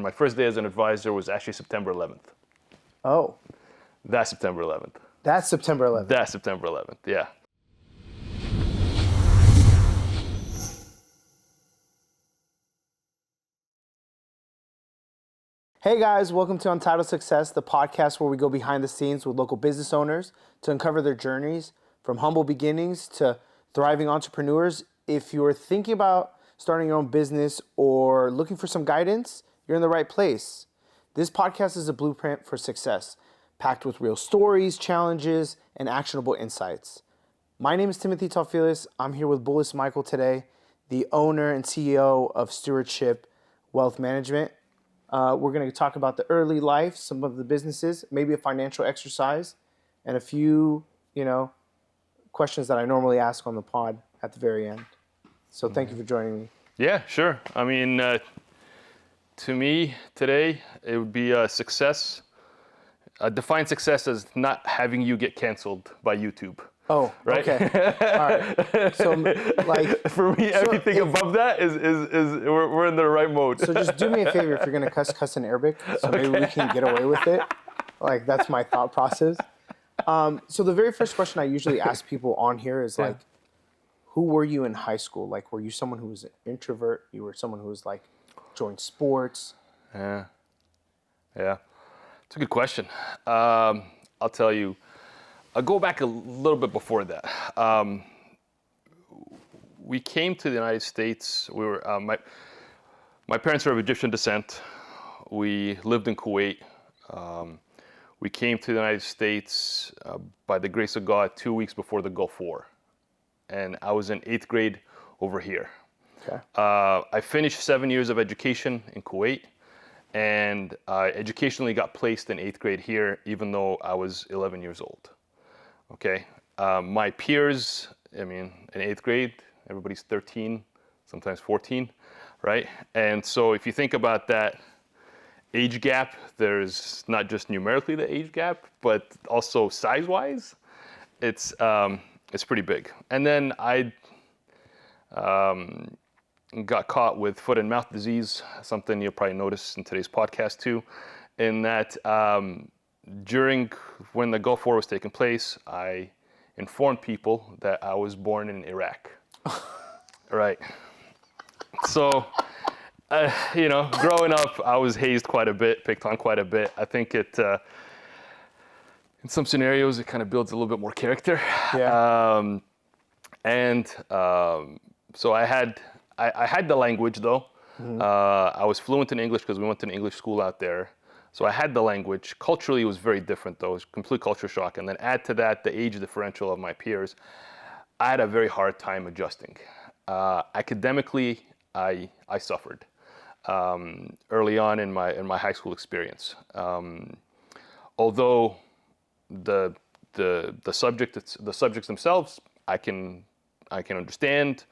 my first day as an advisor was actually September 11th. Oh. That's September 11th. That's September 11th. That's September 11th, yeah. Hey guys, welcome to Untitled Success, the podcast where we go behind the scenes with local business owners to uncover their journeys from humble beginnings to thriving entrepreneurs. If you're thinking about starting your own business or looking for some guidance, you're in the right place. This podcast is a blueprint for success, packed with real stories, challenges, and actionable insights. My name is Timothy Taufilis. I'm here with Boulos Michael today, the owner and CEO of Stewardship Wealth Management. We're going to talk about the early life, some of the businesses, maybe a financial exercise, and a few, questions that I normally ask on the pod at the very end. So thank you for joining me. Yeah, sure. I mean, to me today, it would be a success. Define success as not having you get canceled by YouTube. Oh, right? Okay. All right. So, for me, everything above that is we're in the right mode. So just do me a favor if you're gonna cuss in Arabic, so maybe we can get away with it. Like that's my thought process. So the very first question I usually ask people on here is like, who were you in high school? Like, were you someone who was an introvert? You were someone who was like joined sports? Yeah. It's a good question. I'll tell you. I'll go back a little bit before that. We came to the United States. We were my parents are of Egyptian descent. We lived in Kuwait. We came to the United States by the grace of God 2 weeks before the Gulf War, and I was in 8th grade over here. Okay. I finished 7 years of education in Kuwait, and I educationally got placed in 8th grade here, even though I was 11 years old. Okay, my peers, in 8th grade, everybody's 13, sometimes 14, right? And so if you think about that age gap, there's not just numerically the age gap, but also size-wise, it's pretty big. And then I got caught with foot and mouth disease, something you'll probably notice in today's podcast too, in that during when the Gulf War was taking place, I informed people that I was born in Iraq. Right. So, growing up, I was hazed quite a bit, picked on quite a bit. I think in some scenarios, it kind of builds a little bit more character. Yeah. So I had the language though. Mm-hmm. I was fluent in English because we went to an English school out there. So I had the language. Culturally, it was very different, though. It was a complete culture shock. And then add to that the age differential of my peers. I had a very hard time adjusting. Academically, I suffered early on in my high school experience. Although the subjects themselves, I can understand,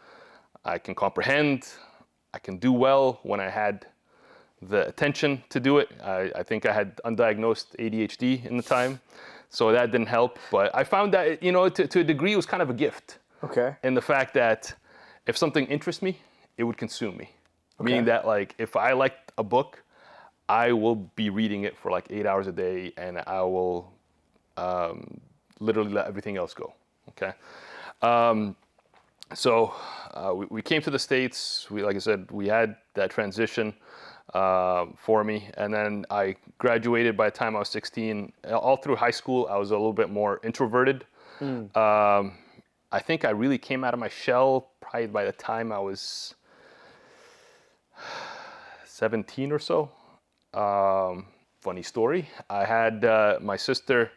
I can comprehend, I can do well when I had the attention to do it. I think I had undiagnosed ADHD in the time, so that didn't help. But I found that, to a degree, it was kind of a gift. Okay. In the fact that if something interests me, it would consume me. Okay. Meaning that, like, if I liked a book, I will be reading it for like 8 hours a day, and I will literally let everything else go. Okay. So we came to the States. Like I said, we had that transition for me, and then I graduated by the time I was 16. All through high school, I was a little bit more introverted. I think I really came out of my shell probably by the time I was 17 or so. Funny story. I had my sister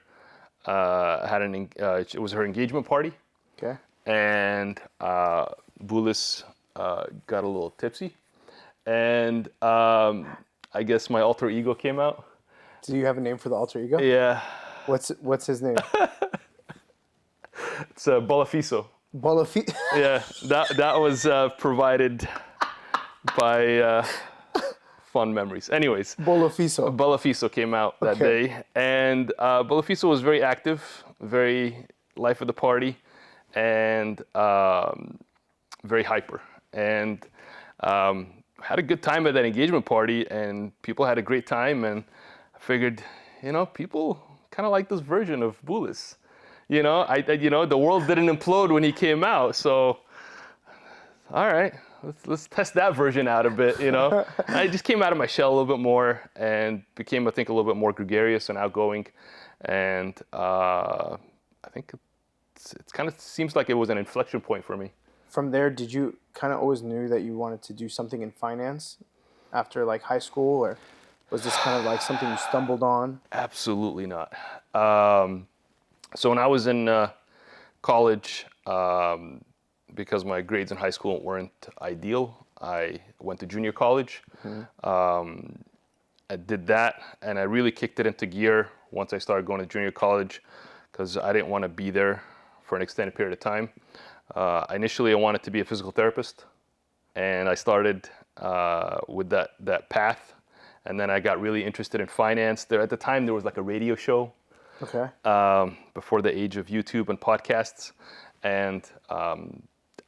it was her engagement party. Okay. And Boulos got a little tipsy. And I guess my alter ego came out. Do you have a name for the alter ego? Yeah. What's his name? It's Bolafiso. Bolafiso. Yeah, that was provided by fun memories. Anyways. Bolafiso came out that day. And Bolafiso was very active, very life of the party, and very hyper. And had a good time at that engagement party, and people had a great time, and I figured, people kind of like this version of Boulos. The world didn't implode when he came out, so all right, let's test that version out a bit. I just came out of my shell a little bit more and became, I think, a little bit more gregarious and outgoing, and I think it kind of seems like it was an inflection point for me. From there, did you kind of always knew that you wanted to do something in finance after like high school, or was this kind of like something you stumbled on? Absolutely not. So when I was in college, because my grades in high school weren't ideal, I went to junior college. I did that, and I really kicked it into gear once I started going to junior college, because I didn't want to be there for an extended period of time. Initially, I wanted to be a physical therapist, and I started with that path. And then I got really interested in finance. At the time, there was like a radio show. Okay. Before the age of YouTube and podcasts, and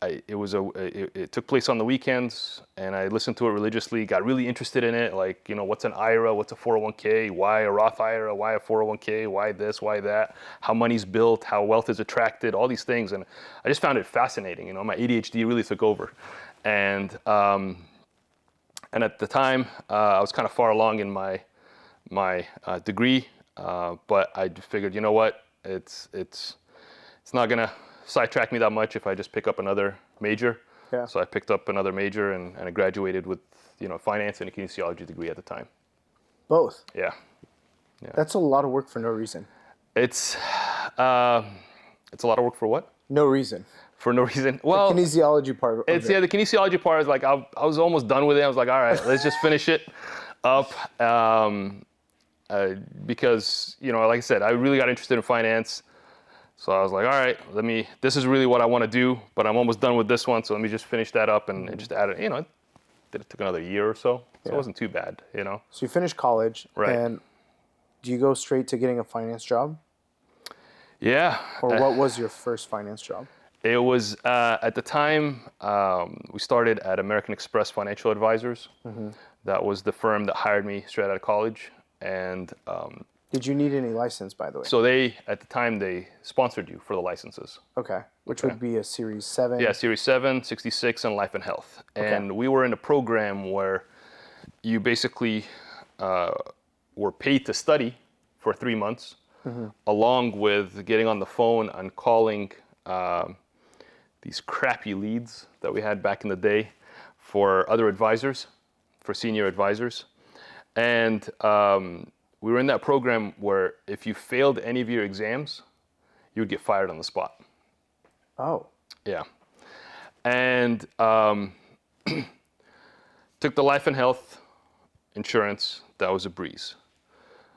it took place on the weekends, and I listened to it religiously. Got really interested in it, like what's an IRA, what's a 401k, why a Roth IRA, why a 401k, why this, why that, how money's built, how wealth is attracted, all these things, and I just found it fascinating. My ADHD really took over, and at the time I was kind of far along in my degree. But I figured, you know what, it's not gonna sidetrack me that much if I just pick up another major. Yeah. So I picked up another major, and I graduated with finance and a kinesiology degree at the time. Both. Yeah. That's a lot of work for no reason. It's a lot of work for what? No reason. For no reason. Well, the kinesiology part. The kinesiology part is like I was almost done with it. I was like, all right, let's just finish it up. Because, like I said, I really got interested in finance. So I was like, all right, this is really what I want to do, but I'm almost done with this one. So let me just finish that up and just add it, it took another year or so. So it wasn't too bad, So you finished college. Right. And do you go straight to getting a finance job? Yeah. Or what was your first finance job? It was, at the time, we started at American Express Financial Advisors. That was the firm that hired me straight out of college. And did you need any license, by the way? so at the time, they sponsored you for the licenses. Okay. Which would be a Series 7? Yeah, Series 7, 66, and Life and Health. Okay. And we were in a program where you basically were paid to study for 3 months, along with getting on the phone and calling these crappy leads that we had back in the day for other advisors, for senior advisors. And we were in that program where if you failed any of your exams, you would get fired on the spot. Oh. Yeah. And took the life and health insurance. That was a breeze.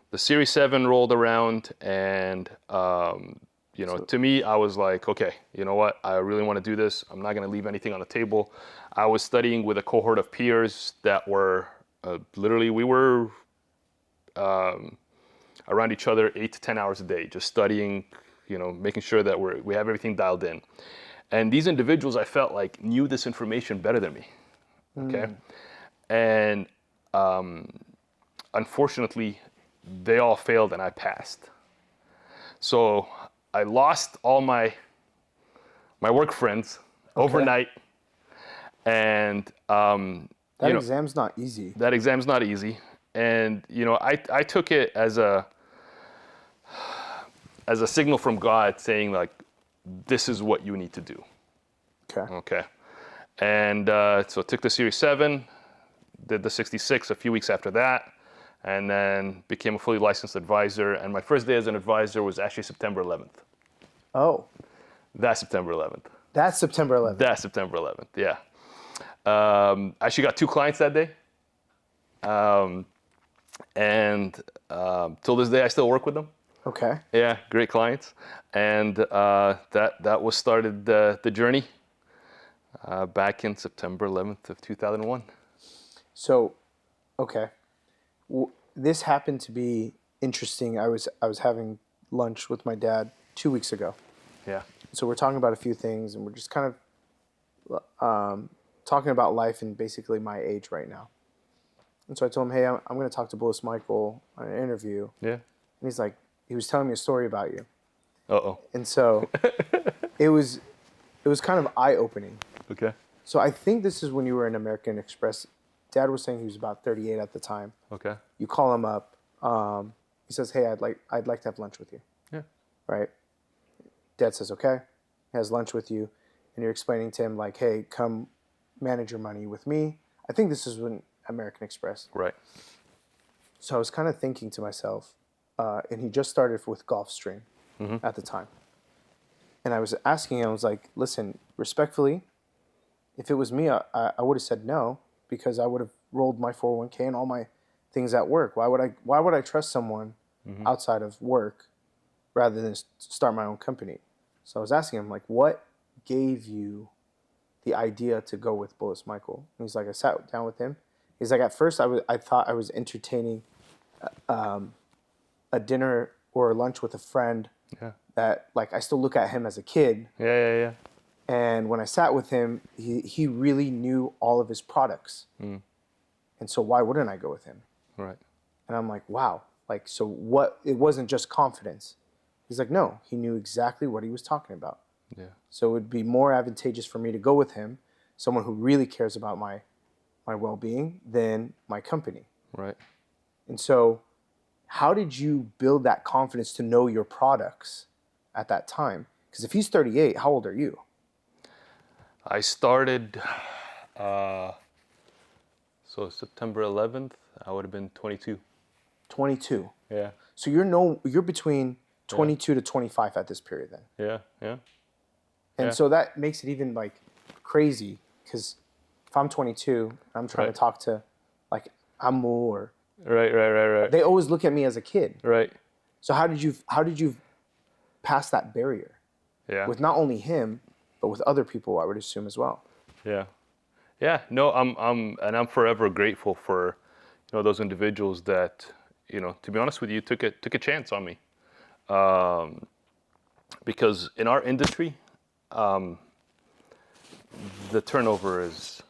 The Series 7 rolled around, and to me, I was like, okay, you know what? I really want to do this. I'm not going to leave anything on the table. I was studying with a cohort of peers that were literally, we were around each other 8 to 10 hours a day, just studying, making sure that we have everything dialed in. And these individuals, I felt like, knew this information better than me. Okay. And unfortunately, they all failed and I passed. So I lost all my work friends overnight. And that exam's not easy. That exam's not easy. And I took it as a signal from God saying, like, this is what you need to do. Okay. And so I took the Series 7, did the 66 a few weeks after that, and then became a fully licensed advisor. And my first day as an advisor was actually September 11th. Oh. That's September 11th. That's September 11th. That's September 11th, yeah. I actually got 2 clients that day. And till this day, I still work with them. Okay. Yeah, great clients. And that was started the journey back in September 11th of 2001. So, okay. This happened to be interesting. I was having lunch with my dad 2 weeks ago. Yeah. So we're talking about a few things, and we're just kind of talking about life and basically my age right now. And so I told him, hey, I'm going to talk to Boulos Michael on an interview. Yeah. And he's like, he was telling me a story about you. Uh-oh. And so it was kind of eye-opening. Okay. So I think this is when you were in American Express. Dad was saying he was about 38 at the time. Okay. You call him up. He says, hey, I'd like to have lunch with you. Yeah. Right? Dad says, okay. He has lunch with you. And you're explaining to him, like, hey, come manage your money with me. I think this is when American Express. Right. So I was kind of thinking to myself, and he just started with Gulfstream at the time. And I was asking him, I was like, listen, respectfully, if it was me, I would have said no, because I would have rolled my 401k and all my things at work. Why would I trust someone outside of work rather than start my own company? So I was asking him, like, what gave you the idea to go with Boulos Michael? And he's like, I sat down with him. He's like, at first I thought I was entertaining a dinner or a lunch with a friend that, like, I still look at him as a kid. Yeah. And when I sat with him, he really knew all of his products. And so why wouldn't I go with him? Right. And I'm like, wow. Like, so what? It wasn't just confidence. He's like, no, he knew exactly what he was talking about. Yeah. So it would be more advantageous for me to go with him, someone who really cares about my well-being, than my company. Right. And so how did you build that confidence to know your products at that time? Because if he's 38, how old are you? I started, so September 11th, I would have been 22. 22. Yeah. So you're between 22 to 25 at this period then. Yeah. And so that makes it even, like, crazy, because if I'm 22, I'm trying to talk to, like, Amu or... Right. They always look at me as a kid. Right. So how did you pass that barrier? Yeah. With not only him, but with other people, I would assume, as well. Yeah. No, I'm forever grateful for, those individuals that, to be honest with you, took a chance on me. Because in our industry, the turnover is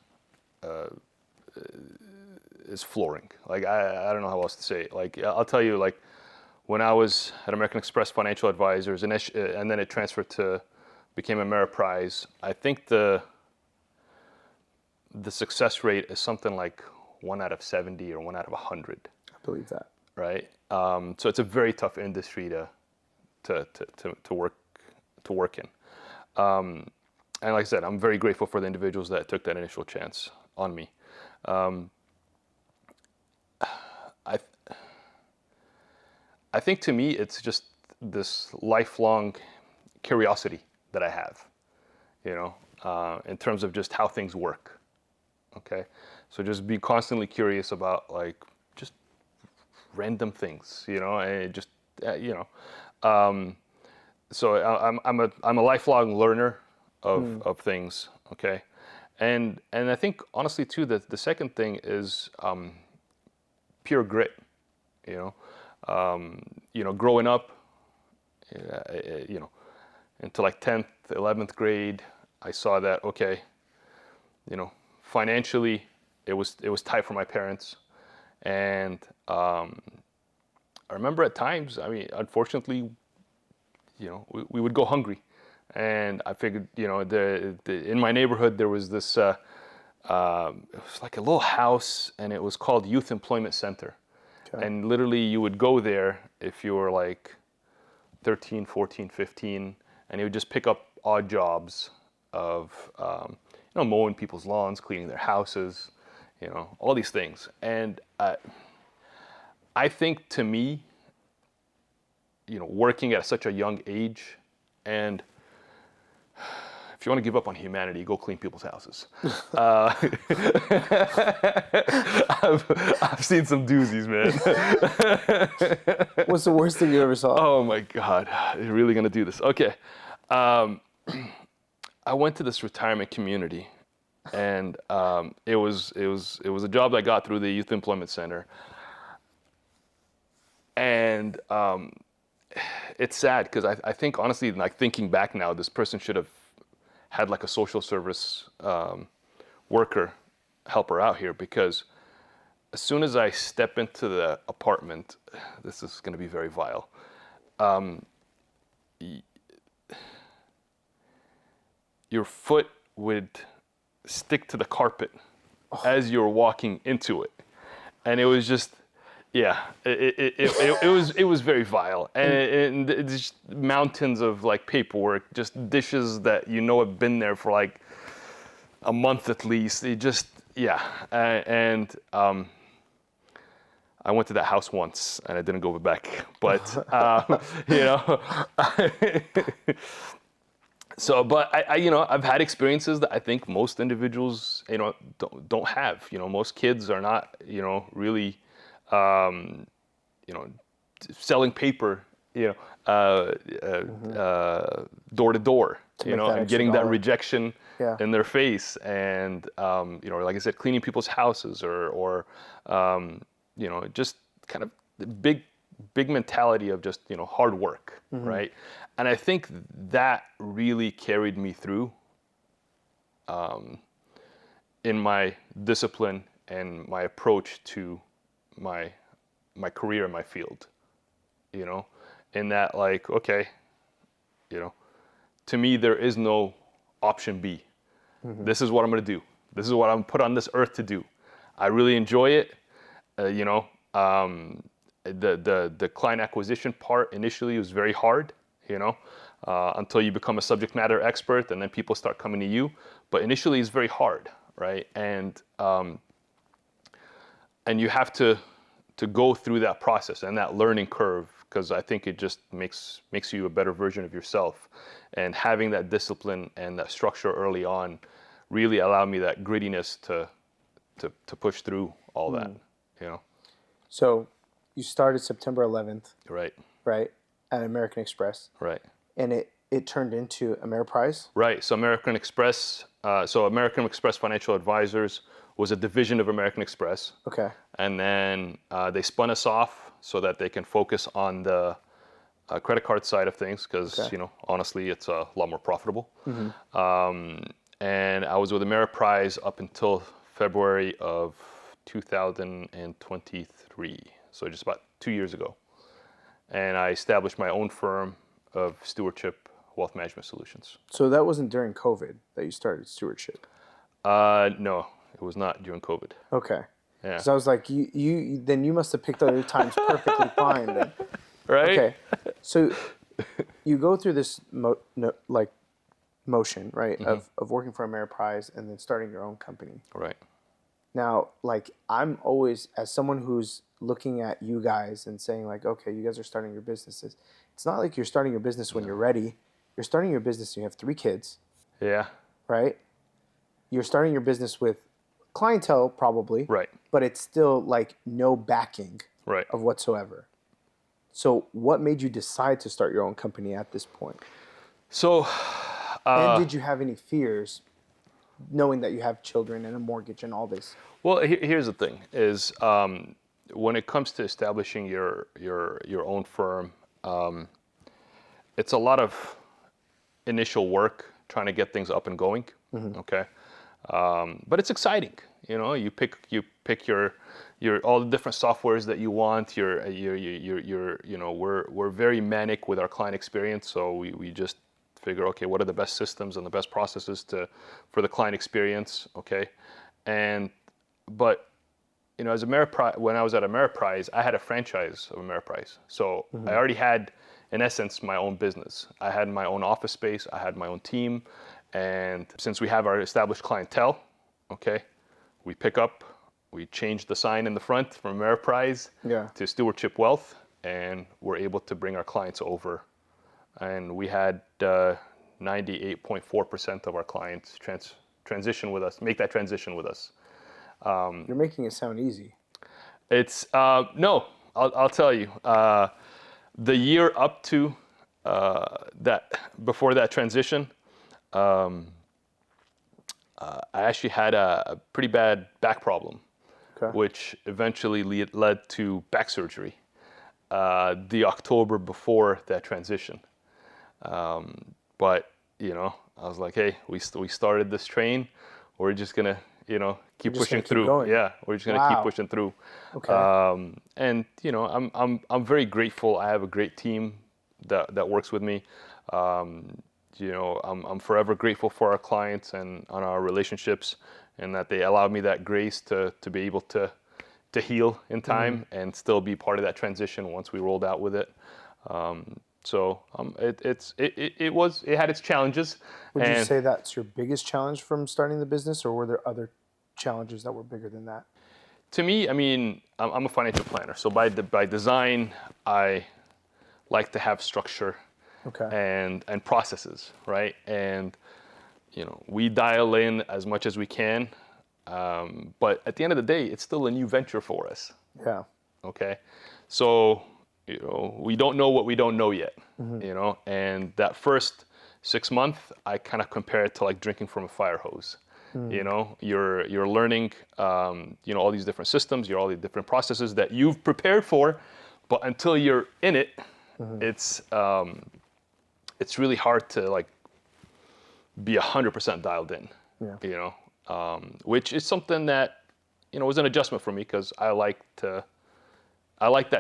flooring. Like, I don't know how else to say it. Like, I'll tell you, like, when I was at American Express Financial Advisors, and then it transferred to, became Ameriprise, I think the success rate is something like 1 out of 70 or 1 out of 100. I believe that. Right. So it's a very tough industry to work in. And like I said, I'm very grateful for the individuals that took that initial chance on me. I think, to me, it's just this lifelong curiosity that I have, in terms of just how things work. Okay. So just be constantly curious about, like, just random things, and just, so I'm a lifelong learner of things. Okay. And I think, honestly, too, that the second thing is pure grit. Growing up, into like 10th, 11th grade, I saw that, okay, financially, it was tight for my parents, and I remember at times, I mean, unfortunately, we would go hungry. And I figured, in my neighborhood, there was this, it was like a little house, and it was called Youth Employment Center. Okay. And literally, you would go there if you were like 13, 14, 15, and you would just pick up odd jobs of, mowing people's lawns, cleaning their houses, all these things. And I think, to me, working at such a young age, and if you want to give up on humanity, go clean people's houses. I've seen some doozies, man. What's the worst thing you ever saw? Oh my God, you're really gonna do this? Okay, I went to this retirement community, and it was a job I got through the Youth Employment Center, and it's sad because I think, honestly, like, thinking back now, this person should have had like a social service worker helper out here, because as soon as I step into the apartment, this is going to be very vile. Your foot would stick to the carpet as you're walking into it, and it was just, yeah, it was very vile, and it's just mountains of like paperwork, just dishes that have been there for like a month at least. It just, yeah, and I went to that house once and I didn't go back, but So, but I've had experiences that I think most individuals, don't have. Most kids are not, really, selling paper, door to door, and getting that rejection in their face, and like I said, cleaning people's houses, or just kind of the big mentality of just hard work, right? And I think that really carried me through in my discipline and my approach to my career and my field, in that, like, okay, to me there is no option B. This is what I'm going to do. This is what I'm put on this earth to do. I really enjoy it. The client acquisition part initially was very hard, until you become a subject matter expert, and then people start coming to you. But initially it's very hard, right? And you have to go through that process and that learning curve, because I think it just makes you a better version of yourself. And having that discipline and that structure early on really allowed me that grittiness to push through all that, So you started September 11th. Right. Right, at American Express. Right. And it turned into Ameriprise? Right. So American Express Financial Advisors was a division of American Express. Okay. And then they spun us off so that they can focus on the credit card side of things, because, honestly, it's a lot more profitable. And I was with Ameriprise up until February of 2023. So just about 2 years ago. And I established my own firm of Stewardship Wealth Management Solutions. So that wasn't during COVID that you started Stewardship? No, it was not during COVID. Okay. Yeah. So I was like, you must have picked other times perfectly fine then. Right? Okay. So you go through this motion, right, of working for Ameriprise and then starting your own company. Right. Now, like, I'm always, as someone who's looking at you guys and saying, like, okay, you guys are starting your businesses. It's not like you're starting your business when you're ready. You're starting your business, you have 3 kids. Yeah. Right? You're starting your business with clientele, probably. Right. But it's still, like, no backing right. of whatsoever. So what made you decide to start your own company at this point? So, and did you have any fears, knowing that you have children and a mortgage and all this? Well, here's the thing: is when it comes to establishing your own firm, it's a lot of initial work trying to get things up and going. Okay, but it's exciting. You pick your all the different softwares that you want. We're very manic with our client experience, so we just figure, okay, what are the best systems and the best processes for the client experience, okay? But as Ameriprise, when I was at Ameriprise, I had a franchise of Ameriprise. So I already had, in essence, my own business. I had my own office space, I had my own team, and since we have our established clientele, okay, we change the sign in the front from Ameriprise to Stewardship Wealth, and we're able to bring our clients over. And we had 98.4% of our clients transition with us, make that transition with us. You're making it sound easy. It's no, I'll tell you. The year up to before that transition, I actually had a pretty bad back problem, which eventually led to back surgery. The October before that transition. But I was like, hey, we started this train. We're just gonna, keep just gonna pushing keep through. going. Yeah, we're just gonna keep Wow. pushing through. Okay. And I'm very grateful. I have a great team that works with me. I'm forever grateful for our clients and on our relationships, and that they allow me that grace to be able to heal in time and still be part of that transition once we rolled out with it. It had its challenges. Would you And say that's your biggest challenge from starting the business, or were there other challenges that were bigger than that? to me, I mean, I'm a financial planner, so by design, I like to have structure Okay. and processes, right? And we dial in as much as we can, but at the end of the day, it's still a new venture for us. Yeah. Okay, so we don't know what we don't know yet. And that first 6 months, I kind of compare it to like drinking from a fire hose. You're learning, all these different systems, all the different processes that you've prepared for, but until you're in it, it's really hard to like be 100% dialed in. Yeah. Which is something that was an adjustment for me, because I like that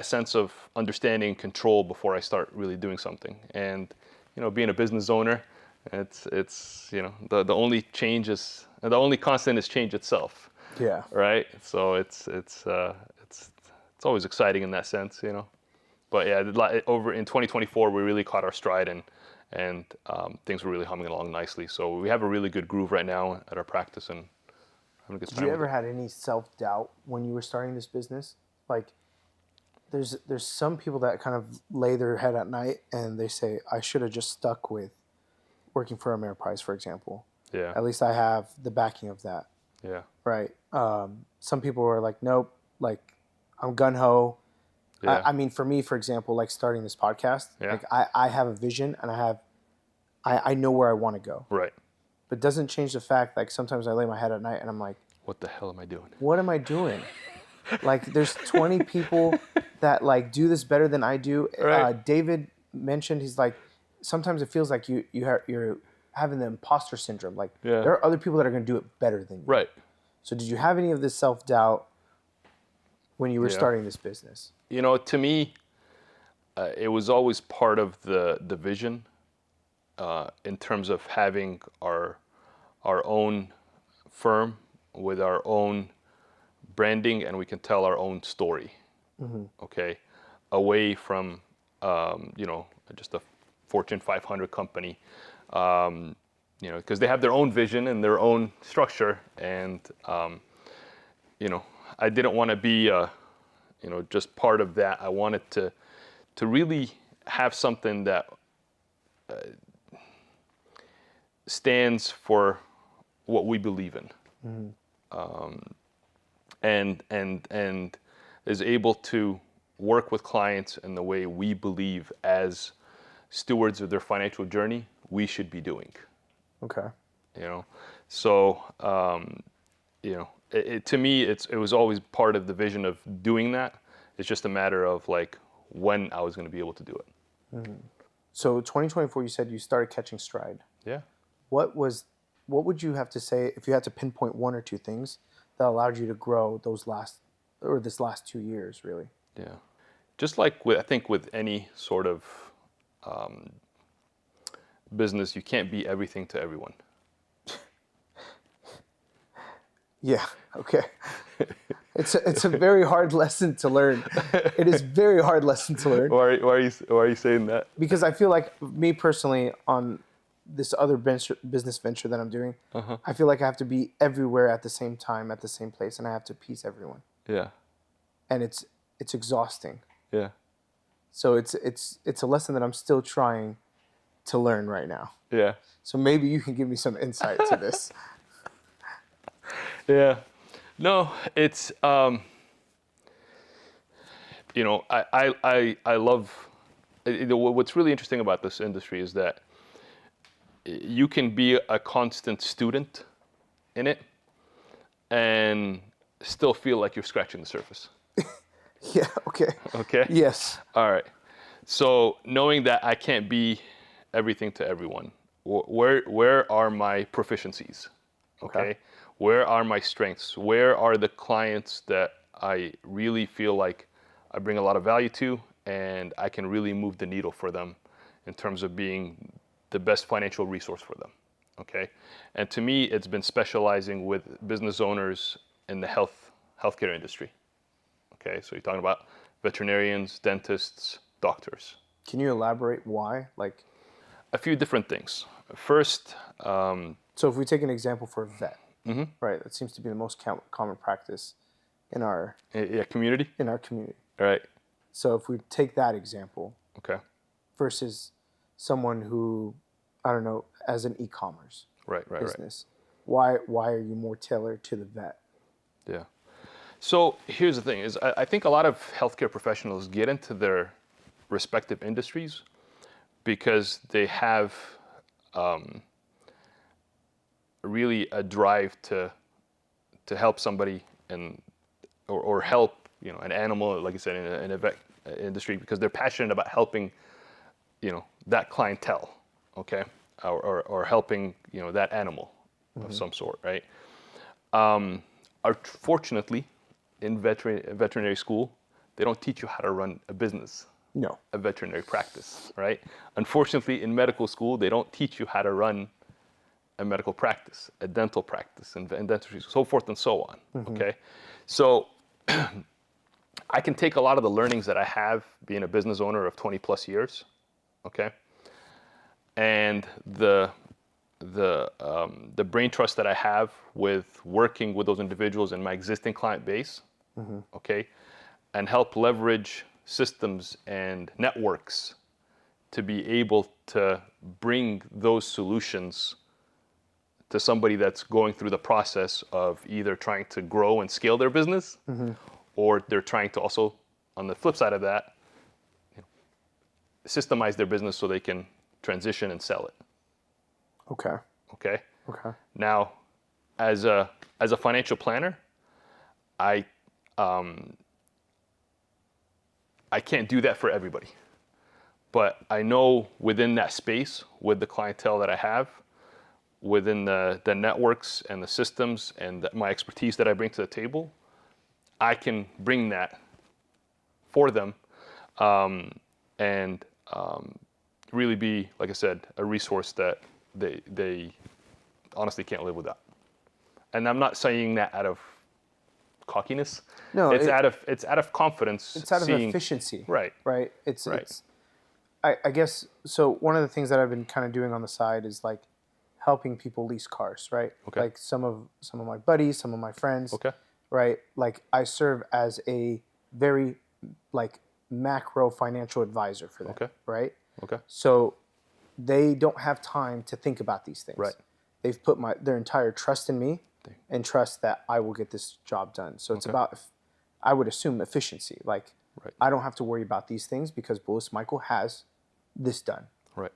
sense of understanding and control before I start really doing something. And being a business owner, it's the only change is, the only constant is change itself. Yeah. Right. So it's always exciting in that sense. But yeah, over in 2024, we really caught our stride, and things were really humming along nicely. So we have a really good groove right now at our practice, and having a good time. Did you ever had any self-doubt when you were starting this business? Like, there's some people that kind of lay their head at night and they say, I should have just stuck with working for Ameriprise, for example. Yeah. At least I have the backing of that. Yeah. Right. Some people are like, nope, like I'm gun-ho. Yeah. I mean, for me, for example, like starting this podcast, like I have a vision and I know where I want to go. Right. But it doesn't change the fact, like sometimes I lay my head at night and I'm like, what the hell am I doing? What am I doing? Like there's 20 people that like do this better than I do. Right. David mentioned, he's like, sometimes it feels like you're having the imposter syndrome. Like there are other people that are going to do it better than you. Right. So did you have any of this self-doubt when you were starting this business? To me, it was always part of the vision, in terms of having our own firm with our own branding, and we can tell our own story. Okay, away from just a Fortune 500 company, because they have their own vision and their own structure, and I didn't want to be just part of that. I wanted to really have something that stands for what we believe in, and is able to work with clients in the way we believe, as stewards of their financial journey, we should be doing. Okay. So to me, it was always part of the vision of doing that. It's just a matter of like when I was going to be able to do it. So 2024, you said you started catching stride. Yeah. What would you have to say if you had to pinpoint one or two things that allowed you to grow this last 2 years, really? Yeah. Just like I think with any sort of business, you can't be everything to everyone. Yeah. Okay. It's a very hard lesson to learn. It is a very hard lesson to learn. Why are you saying that? Because I feel like me personally, on this other business venture that I'm doing, I feel like I have to be everywhere at the same time, at the same place, and I have to please everyone. Yeah. And it's exhausting. Yeah. So it's a lesson that I'm still trying to learn right now. Yeah. So maybe you can give me some insight to this. Yeah. No, it's I love what's really interesting about this industry is that you can be a constant student in it and still feel like you're scratching the surface. Yeah, okay. Okay? Yes. All right. So knowing that I can't be everything to everyone, where are my proficiencies? Okay? Where are my strengths? Where are the clients that I really feel like I bring a lot of value to, and I can really move the needle for them in terms of being the best financial resource for them, okay? And to me, it's been specializing with business owners in the healthcare industry, okay? So you're talking about veterinarians, dentists, doctors. Can you elaborate why? Like, A few different things. First, so if we take an example for a vet, right? That seems to be the most common practice in our community. community. All right. So if we take that example Okay. versus someone who, I don't know, as an e-commerce Right. business, why are you more tailored to the vet? Yeah. So here's the thing: is I think a lot of healthcare professionals get into their respective industries because they have really a drive to help somebody or help an animal, like I said, in a vet industry, because they're passionate about helping that clientele, okay, or helping that animal of some sort, right? Unfortunately, in veterinary school, they don't teach you how to run a business. No. A veterinary practice, right? Unfortunately, in medical school, they don't teach you how to run a medical practice, a dental practice, and dentistry, so forth and so on, okay? So I can take a lot of the learnings that I have being a business owner of 20 plus years, okay? And the brain trust that I have with working with those individuals in my existing client base, okay? And help leverage systems and networks to be able to bring those solutions to somebody that's going through the process of either trying to grow and scale their business, or they're trying to also, on the flip side of that, systemize their business so they can transition and sell it. Okay. Okay. Okay. Now, as a financial planner, I can't do that for everybody, but I know within that space, with the clientele that I have, within the networks and the systems and my expertise that I bring to the table, I can bring that for them, and really be, like I said, a resource that they honestly can't live without. And I'm not saying that out of cockiness. No, it's out of confidence. It's out of efficiency. Right. Right. It's I guess so. One of the things that I've been kind of doing on the side is like helping people lease cars, right? Okay. Like some of my buddies, some of my friends. Okay. Right. Like I serve as a very like macro financial advisor for them. Okay. Right. Okay. So they don't have time to think about these things. Right. They've put their entire trust in me and trust that I will get this job done. So it's about, I would assume, efficiency. Like I don't have to worry about these things because Boulos Michael has this done. Right.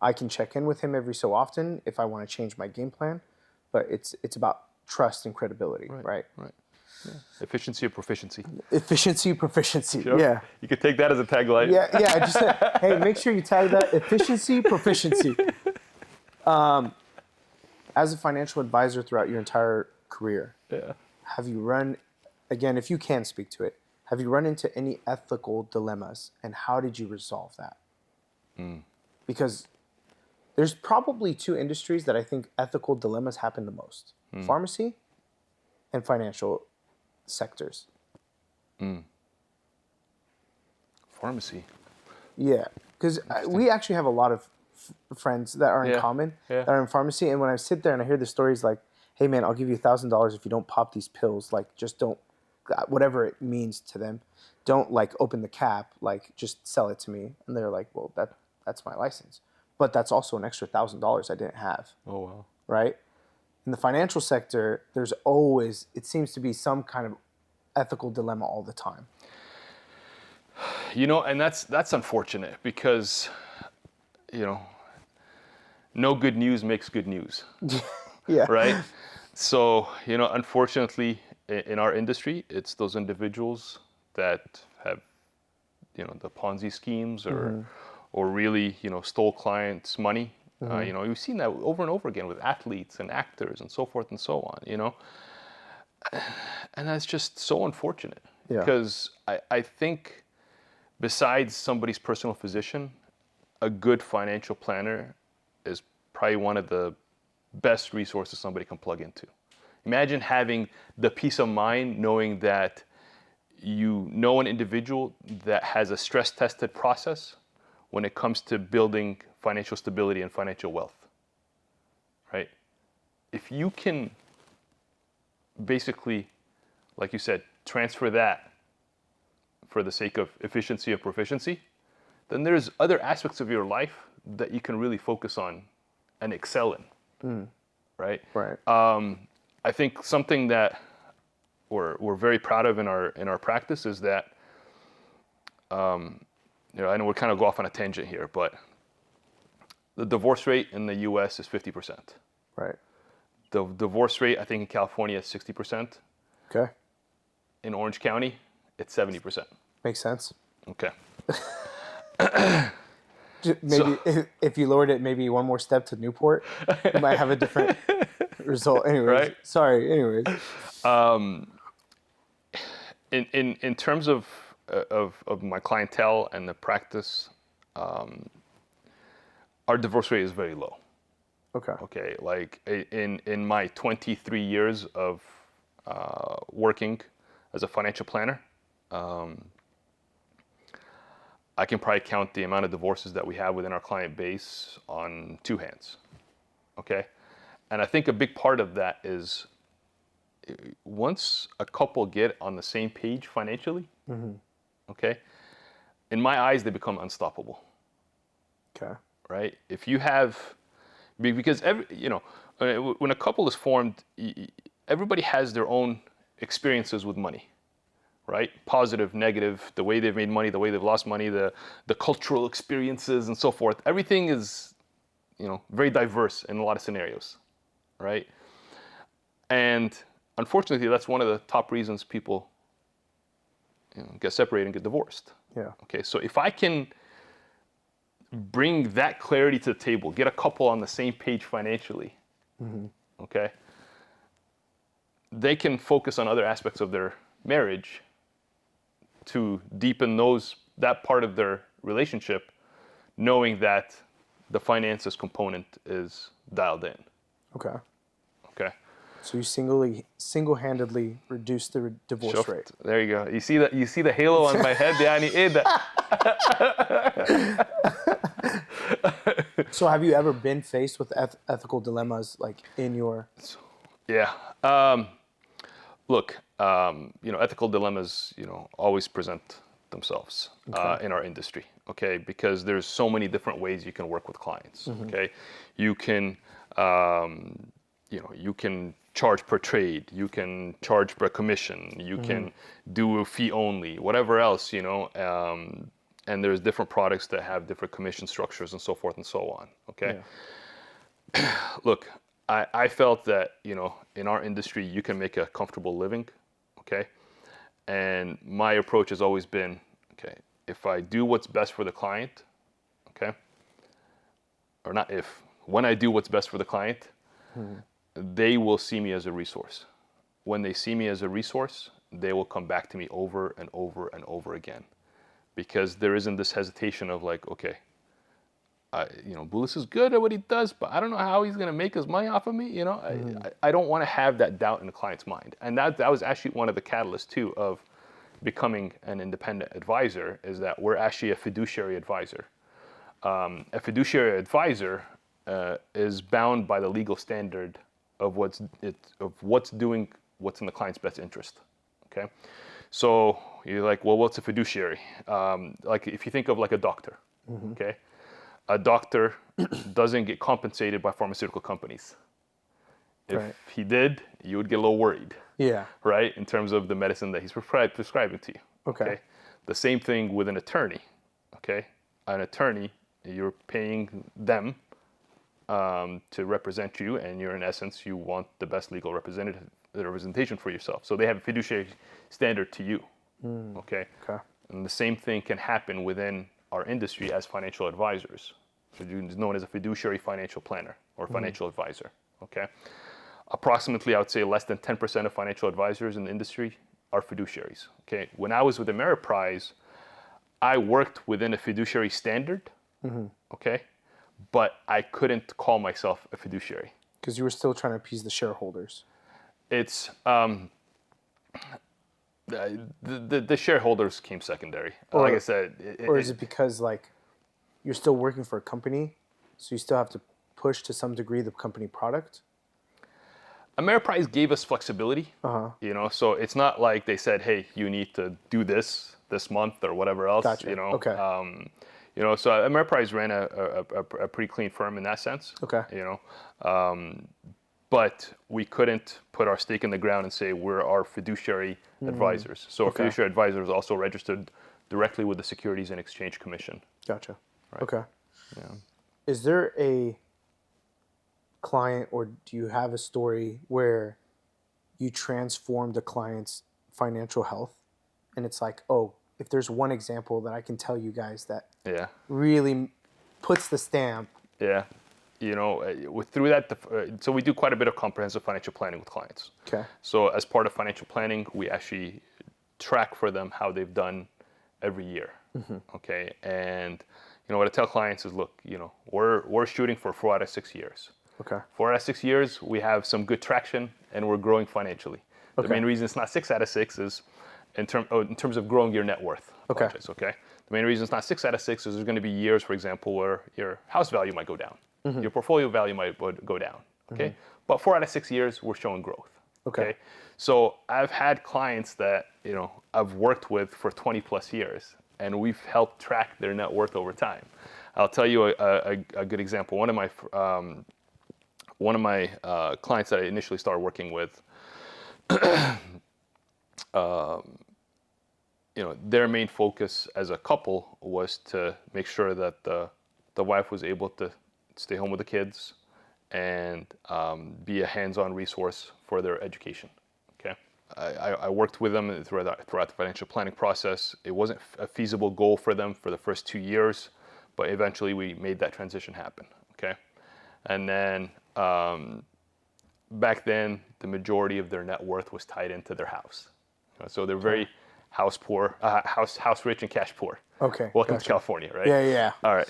I can check in with him every so often if I want to change my game plan, but it's about trust and credibility, right? Right. Yeah. Efficiency or proficiency. Efficiency, proficiency. Sure. Yeah. You could take that as a tagline. Yeah. I just said, hey, make sure you tag that efficiency, proficiency. As a financial advisor throughout your entire career, have you run, again, if you can speak to it, have you run into any ethical dilemmas, and how did you resolve that? Because there's probably two industries that I think ethical dilemmas happen the most: pharmacy and financial sectors. Pharmacy. Yeah, because we actually have a lot of friends that are in common that are in pharmacy, and when I sit there and I hear the stories like, hey man, I'll give you $1,000 if you don't pop these pills, like just don't, whatever it means to them, don't like open the cap, like just sell it to me. And they're like, well, that's my license, but that's also an extra $1,000 I didn't have. Oh wow. Right. In the financial sector, there's always, it seems to be some kind of ethical dilemma all the time. And that's unfortunate because, no good news makes good news. Yeah. Right? So, unfortunately, in our industry, it's those individuals that have, the Ponzi schemes or really, stole clients' money You know, you've seen that over and over again with athletes and actors and so forth and so on, you know. And that's just so unfortunate because I think besides somebody's personal physician, a good financial planner is probably one of the best resources somebody can plug into. Imagine having the peace of mind knowing that you know an individual that has a stress-tested process when it comes to building financial stability and financial wealth, right? If you can basically, like you said, transfer that for the sake of efficiency and proficiency, then there's other aspects of your life that you can really focus on and excel in, right? Right. I think something that we're very proud of in our practice is that, you know, I know we're kind of go off on a tangent here, but the divorce rate in the U.S. is 50%. Right. The divorce rate, I think in California is 60%. Okay. In Orange County, it's 70%. Makes sense. Okay. Maybe if you lowered it maybe one more step to Newport, you might have a different result. Anyways, Right? Sorry. Anyways. In terms of my clientele and the practice, our divorce rate is very low. Okay. Okay, like in my 23 years of working as a financial planner, I can probably count the amount of divorces that we have within our client base on two hands. Okay, and I think a big part of that is once a couple get on the same page financially, okay, in my eyes they become unstoppable. Okay. Right? If you have, because when a couple is formed, everybody has their own experiences with money, right? Positive, negative, the way they've made money, the way they've lost money, the cultural experiences and so forth. Everything is, very diverse in a lot of scenarios, right? And unfortunately, that's one of the top reasons people get separated and get divorced. Yeah. Okay, so if I can bring that clarity to the table, get a couple on the same page financially, okay, they can focus on other aspects of their marriage to deepen that part of their relationship, knowing that the finances component is dialed in. Okay. Okay. So you single-handedly reduce the divorce rate. There you go. You see the halo on my head? Yeah, I need that. So have you ever been faced with ethical dilemmas like in your? Yeah. Look, ethical dilemmas, always present themselves in our industry. Okay, because there's so many different ways you can work with clients. Okay, you can, you can charge per trade, you can charge per commission, you can do a fee only, whatever else, and there's different products that have different commission structures and so forth and so on. Okay. Yeah. Look, I felt that, in our industry, you can make a comfortable living. Okay. And my approach has always been, okay, if I do what's best for the client, okay, or not if, when I do what's best for the client, they will see me as a resource. When they see me as a resource, they will come back to me over and over and over again, because there isn't this hesitation of like, okay, Boulos is good at what he does, but I don't know how he's going to make his money off of me. I don't want to have that doubt in the client's mind. And that was actually one of the catalysts too of becoming an independent advisor, is that we're actually a fiduciary advisor. A fiduciary advisor is bound by the legal standard of what's in the client's best interest. Okay, so you're like, well, what's a fiduciary? Like if you think of like a doctor, okay, a doctor doesn't get compensated by pharmaceutical companies. If he did, you would get a little worried. Yeah. Right, in terms of the medicine that he's prescribing to you. Okay. The same thing with an attorney. Okay, an attorney, you're paying them to represent you, and in essence, you want the best legal representation for yourself. So they have a fiduciary standard to you. Okay. And the same thing can happen within our industry as financial advisors. known as a fiduciary financial planner or financial advisor. Okay, approximately, I would say less than 10% of financial advisors in the industry are fiduciaries. Okay, when I was with Ameriprise, I worked within a fiduciary standard. Okay, but I couldn't call myself a fiduciary Because you were still trying to appease the shareholders. it's the shareholders came secondary. Like I said, Or is it because like you're still working for a company, so you still have to push to some degree the company product? Ameriprise gave us flexibility, you know, so it's not like they said, hey, you need to do this month or whatever else, Gotcha. you know. Okay. You know, so Ameriprise ran a pretty clean firm in that sense. Okay. You know, but we couldn't put our stake in the ground and say we're our fiduciary advisors. So a fiduciary advisor is also registered directly with the Securities and Exchange Commission. Gotcha. Right. Okay. Yeah. Is there a client, or do you have a story where you transformed a client's financial health and it's like, oh, if there's one example that I can tell you guys that Yeah. really puts the stamp? Yeah. You know, through that, so we do quite a bit of comprehensive financial planning with clients. Okay. So as part of financial planning, we actually track for them how they've done every year. Okay. And, you know, what I tell clients is, look, you know, we're shooting for 4 out of 6 years. Okay. 4 out of 6 years, we have some good traction and we're growing financially. The Okay. main reason it's not 6 out of 6 is in terms of growing your net worth. Okay. Okay. The main reason it's not 6 out of 6 is there's going to be years, for example, where your house value might go down, your portfolio value might go down. Okay. But 4 out of 6 years, we're showing growth. Okay. So I've had clients that, you know, I've worked with for 20 plus years, and we've helped track their net worth over time. I'll tell you a good example. One of my clients that I initially started working with, you know, their main focus as a couple was to make sure that the wife was able to stay home with the kids and be a hands-on resource for their education. Okay, I worked with them throughout the financial planning process. It wasn't a feasible goal for them for the first 2 years, but eventually we made that transition happen. Okay, and then back then the majority of their net worth was tied into their house. So they're very house poor, house rich and cash poor. Okay. Welcome Gotcha. to California, right? Yeah, yeah. All right.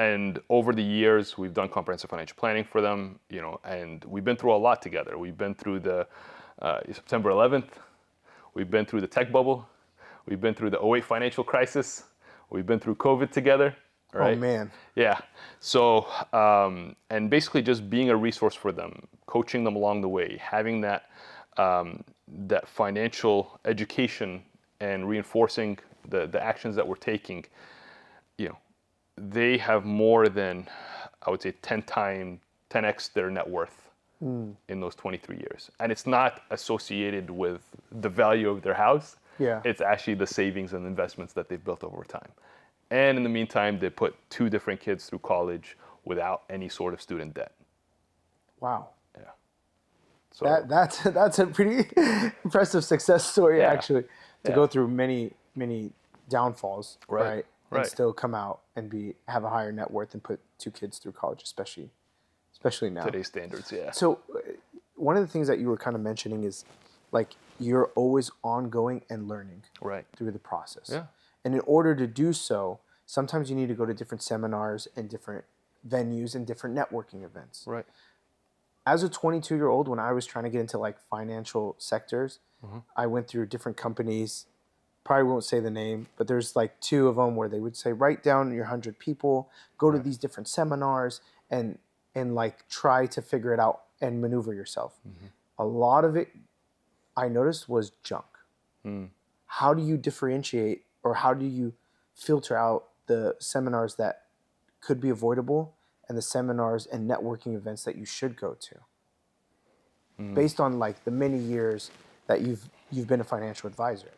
And over the years, we've done comprehensive financial planning for them, you know, and we've been through a lot together. We've been through the September 11th. We've been through the tech bubble. We've been through the '08 financial crisis. We've been through COVID together. Right? Oh, man. Yeah. So, and basically just being a resource for them, coaching them along the way, having that that financial education and reinforcing the actions that we're taking, you know, they have more than, I would say, 10x their net worth in those 23 years. And it's not associated with the value of their house. Yeah. It's actually the savings and investments that they've built over time. And in the meantime, they put 2 different kids through college without any sort of student debt. Wow. Yeah. So That's a pretty impressive success story, Yeah. actually, to Yeah. go through many downfalls, Right. right? Right. And still come out and have a higher net worth and put 2 kids through college, especially now. today's standards, yeah. So one of the things that you were kind of mentioning is like you're always ongoing and learning Right. through the process. Yeah. And in order to do so, sometimes you need to go to different seminars and different venues and different networking events. Right. As a 22-year-old, when I was trying to get into like financial sectors, I went through different companies. Probably won't say the name, but there's like 2 of them where they would say, write down your 100 people, go to these different seminars, and like try to figure it out and maneuver yourself. A lot of it I noticed was junk. How do you differentiate, or how do you filter out the seminars that could be avoidable and the seminars and networking events that you should go to, based on like the many years that you've been a financial advisor?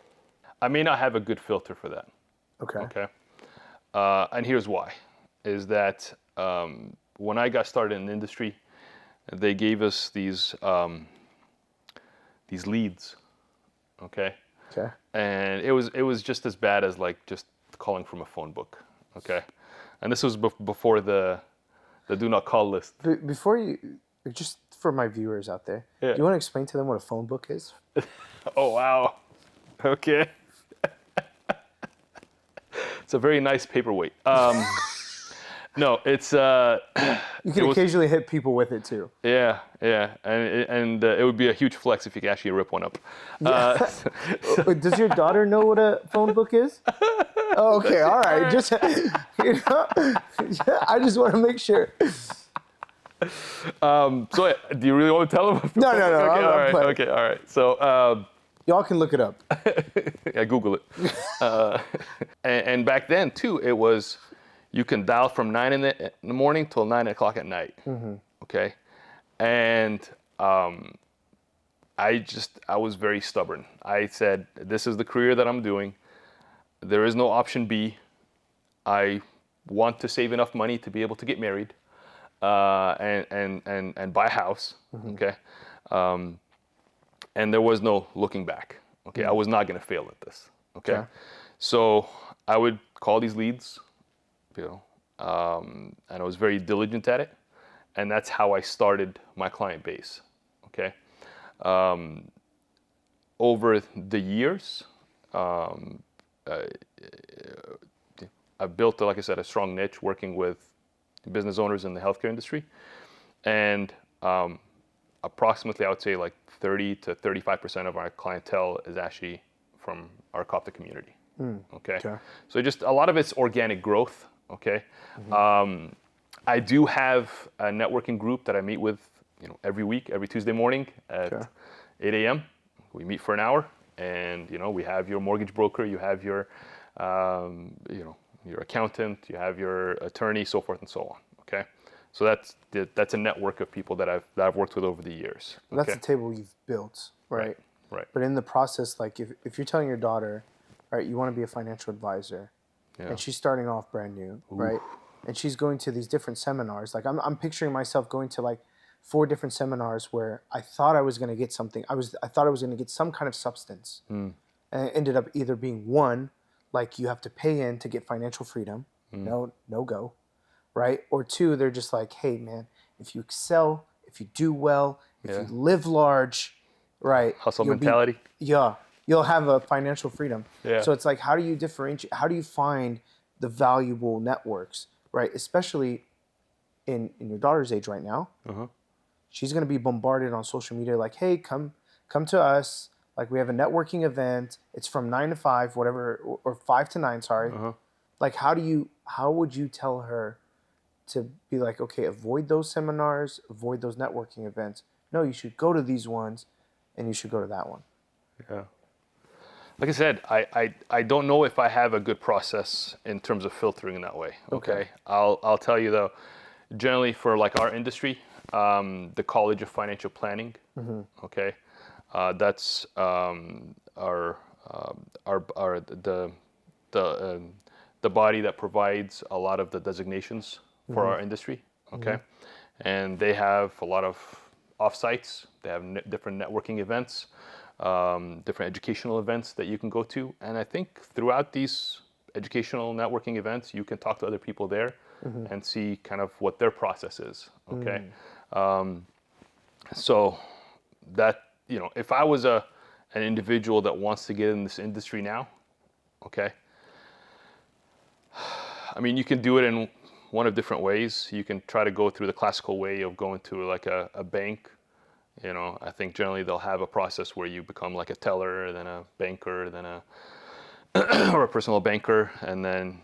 I may not have a good filter for that. Okay. Okay. And here's why, is that when I got started in the industry, they gave us these leads, okay? Okay. And it was just as bad as like just calling from a phone book. Okay. And this was before the do not call list. Before you, just for my viewers out there, Yeah. do you want to explain to them what a phone book is? Oh wow. Okay. It's a very nice paperweight. No, it's You can occasionally hit people with it too. yeah, and it would be a huge flex if you could actually rip one up. Does your daughter know what a phone book is? Oh, okay, all right. Just I just want to make sure. So do you really want to tell them? No. Okay, I'm playing. okay, all right. So Y'all can look it up. yeah, Google it. And back then too, it was you can dial from 9 in the morning till 9 o'clock at night. Okay, and I was very stubborn. I said, this is the career that I'm doing. There is no option B. I want to save enough money to be able to get married and buy a house. Okay. And there was no looking back. Okay. I was not going to fail at this. Okay. Okay. So I would call these leads, you know, and I was very diligent at it. And that's how I started my client base. Okay. Over the years, I've built, like I said, a strong niche working with business owners in the healthcare industry. And approximately, I would say like 30 to 35% of our clientele is actually from our Coptic community. Okay. So just a lot of it's organic growth. Okay. I do have a networking group that I meet with, you know, every week, every Tuesday morning at 8 a.m. We meet for an hour, and you know, we have your mortgage broker, you have your, you know, your accountant, you have your attorney, so forth and so on. Okay. So that's a network of people that I've worked with over the years. Okay? That's the table you've built, right? Right. But in the process, like if you're telling your daughter, right, you want to be a financial advisor, and she's starting off brand new, right? And she's going to these different seminars. Like I'm picturing myself going to like 4 different seminars where I thought I was going to get something. I thought I was going to get some kind of substance, and it ended up either being one, like you have to pay in to get financial freedom, no go, right? Or 2, they're just like, hey man, if you excel, if you do well, if you live large, right? Hustle mentality. You'll have a financial freedom. Yeah. So it's like, how do you differentiate? How do you find the valuable networks, right? Especially in your daughter's age right now. She's going to be bombarded on social media like, hey, come to us. Like we have a networking event. It's from 9 to 5, whatever, or 5 to 9, sorry. Like how would you tell her to be like, okay, avoid those seminars, avoid those networking events. No, you should go to these ones and you should go to that one. Yeah. Like I said, I don't know if I have a good process in terms of filtering in that way. Okay. I'll tell you though, generally for like our industry, the College of Financial Planning. Okay. That's the body that provides a lot of the designations for our industry. Okay. And they have a lot of offsites. They have different networking events. Different educational events that you can go to. And I think throughout these educational networking events, you can talk to other people there and see kind of what their process is. Okay. So that, you know, if I was an individual that wants to get in this industry now, okay, I mean, you can do it in one of different ways. You can try to go through the classical way of going to like a bank. You know, I think generally they'll have a process where you become like a teller, then a banker, then or a personal banker, and then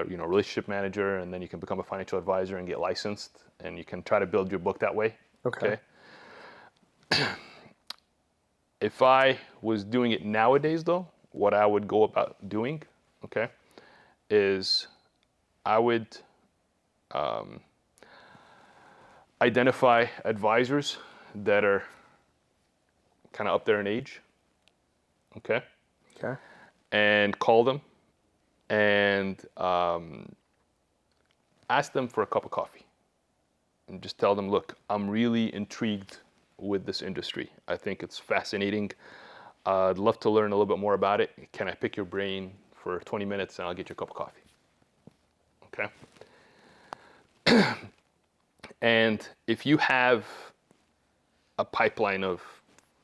you know, relationship manager, and then you can become a financial advisor and get licensed, and you can try to build your book that way. Okay. If I was doing it nowadays, though, what I would go about doing, okay, is I would identify advisors that are kind of up there in age, okay, and call them and ask them for a cup of coffee and just tell them, look, I'm really intrigued with this industry. I think it's fascinating. I'd love to learn a little bit more about it. Can I pick your brain for 20 minutes and I'll get you a cup of coffee? Okay. And if you have a pipeline of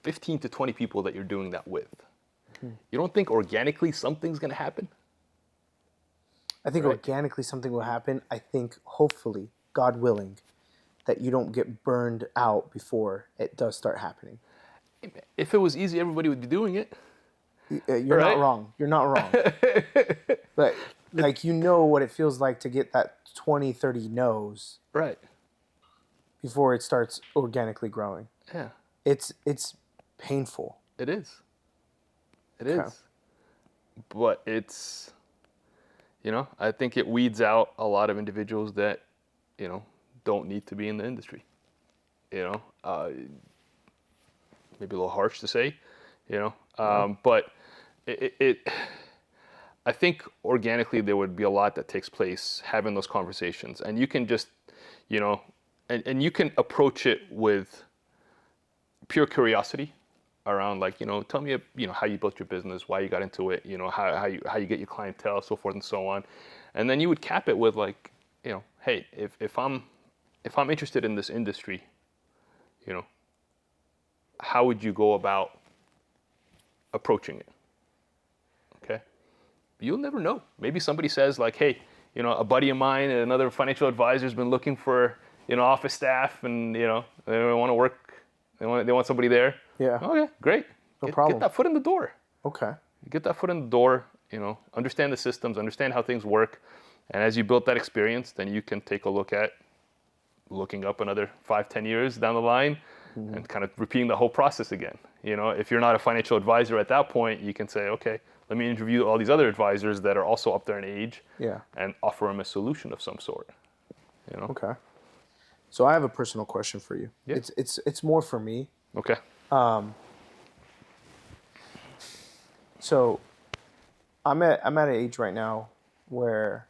15 to 20 people that you're doing that with, you don't think organically something's going to happen? I think organically something will happen. I think hopefully, God willing, that you don't get burned out before it does start happening. If it was easy, everybody would be doing it. You're not wrong. You're not wrong. But like, you know what it feels like to get that 20, 30 no's. Right. Before it starts organically growing. Yeah. It's painful. It is. It is. But it's, I think it weeds out a lot of individuals that, don't need to be in the industry. Maybe a little harsh to say, but I think organically there would be a lot that takes place having those conversations, and you can just, and you can approach it with pure curiosity around, like, tell me, how you built your business, why you got into it, how you get your clientele, so forth and so on. And then you would cap it with, like, hey, if I'm interested in this industry, how would you go about approaching it? Okay. You'll never know. Maybe somebody says, like, hey, a buddy of mine and another financial advisor has been looking for, office staff, and, they want to work. They want somebody there. Yeah. Okay, great. No problem. Get that foot in the door. Okay. Get that foot in the door, understand the systems, understand how things work. And as you build that experience, then you can take a look at looking up another 5-10 years down the line and kind of repeating the whole process again. If you're not a financial advisor at that point, you can say, okay, let me interview all these other advisors that are also up there in age, and offer them a solution of some sort. Okay. So I have a personal question for you. Yeah. It's more for me. Okay. So I'm at an age right now where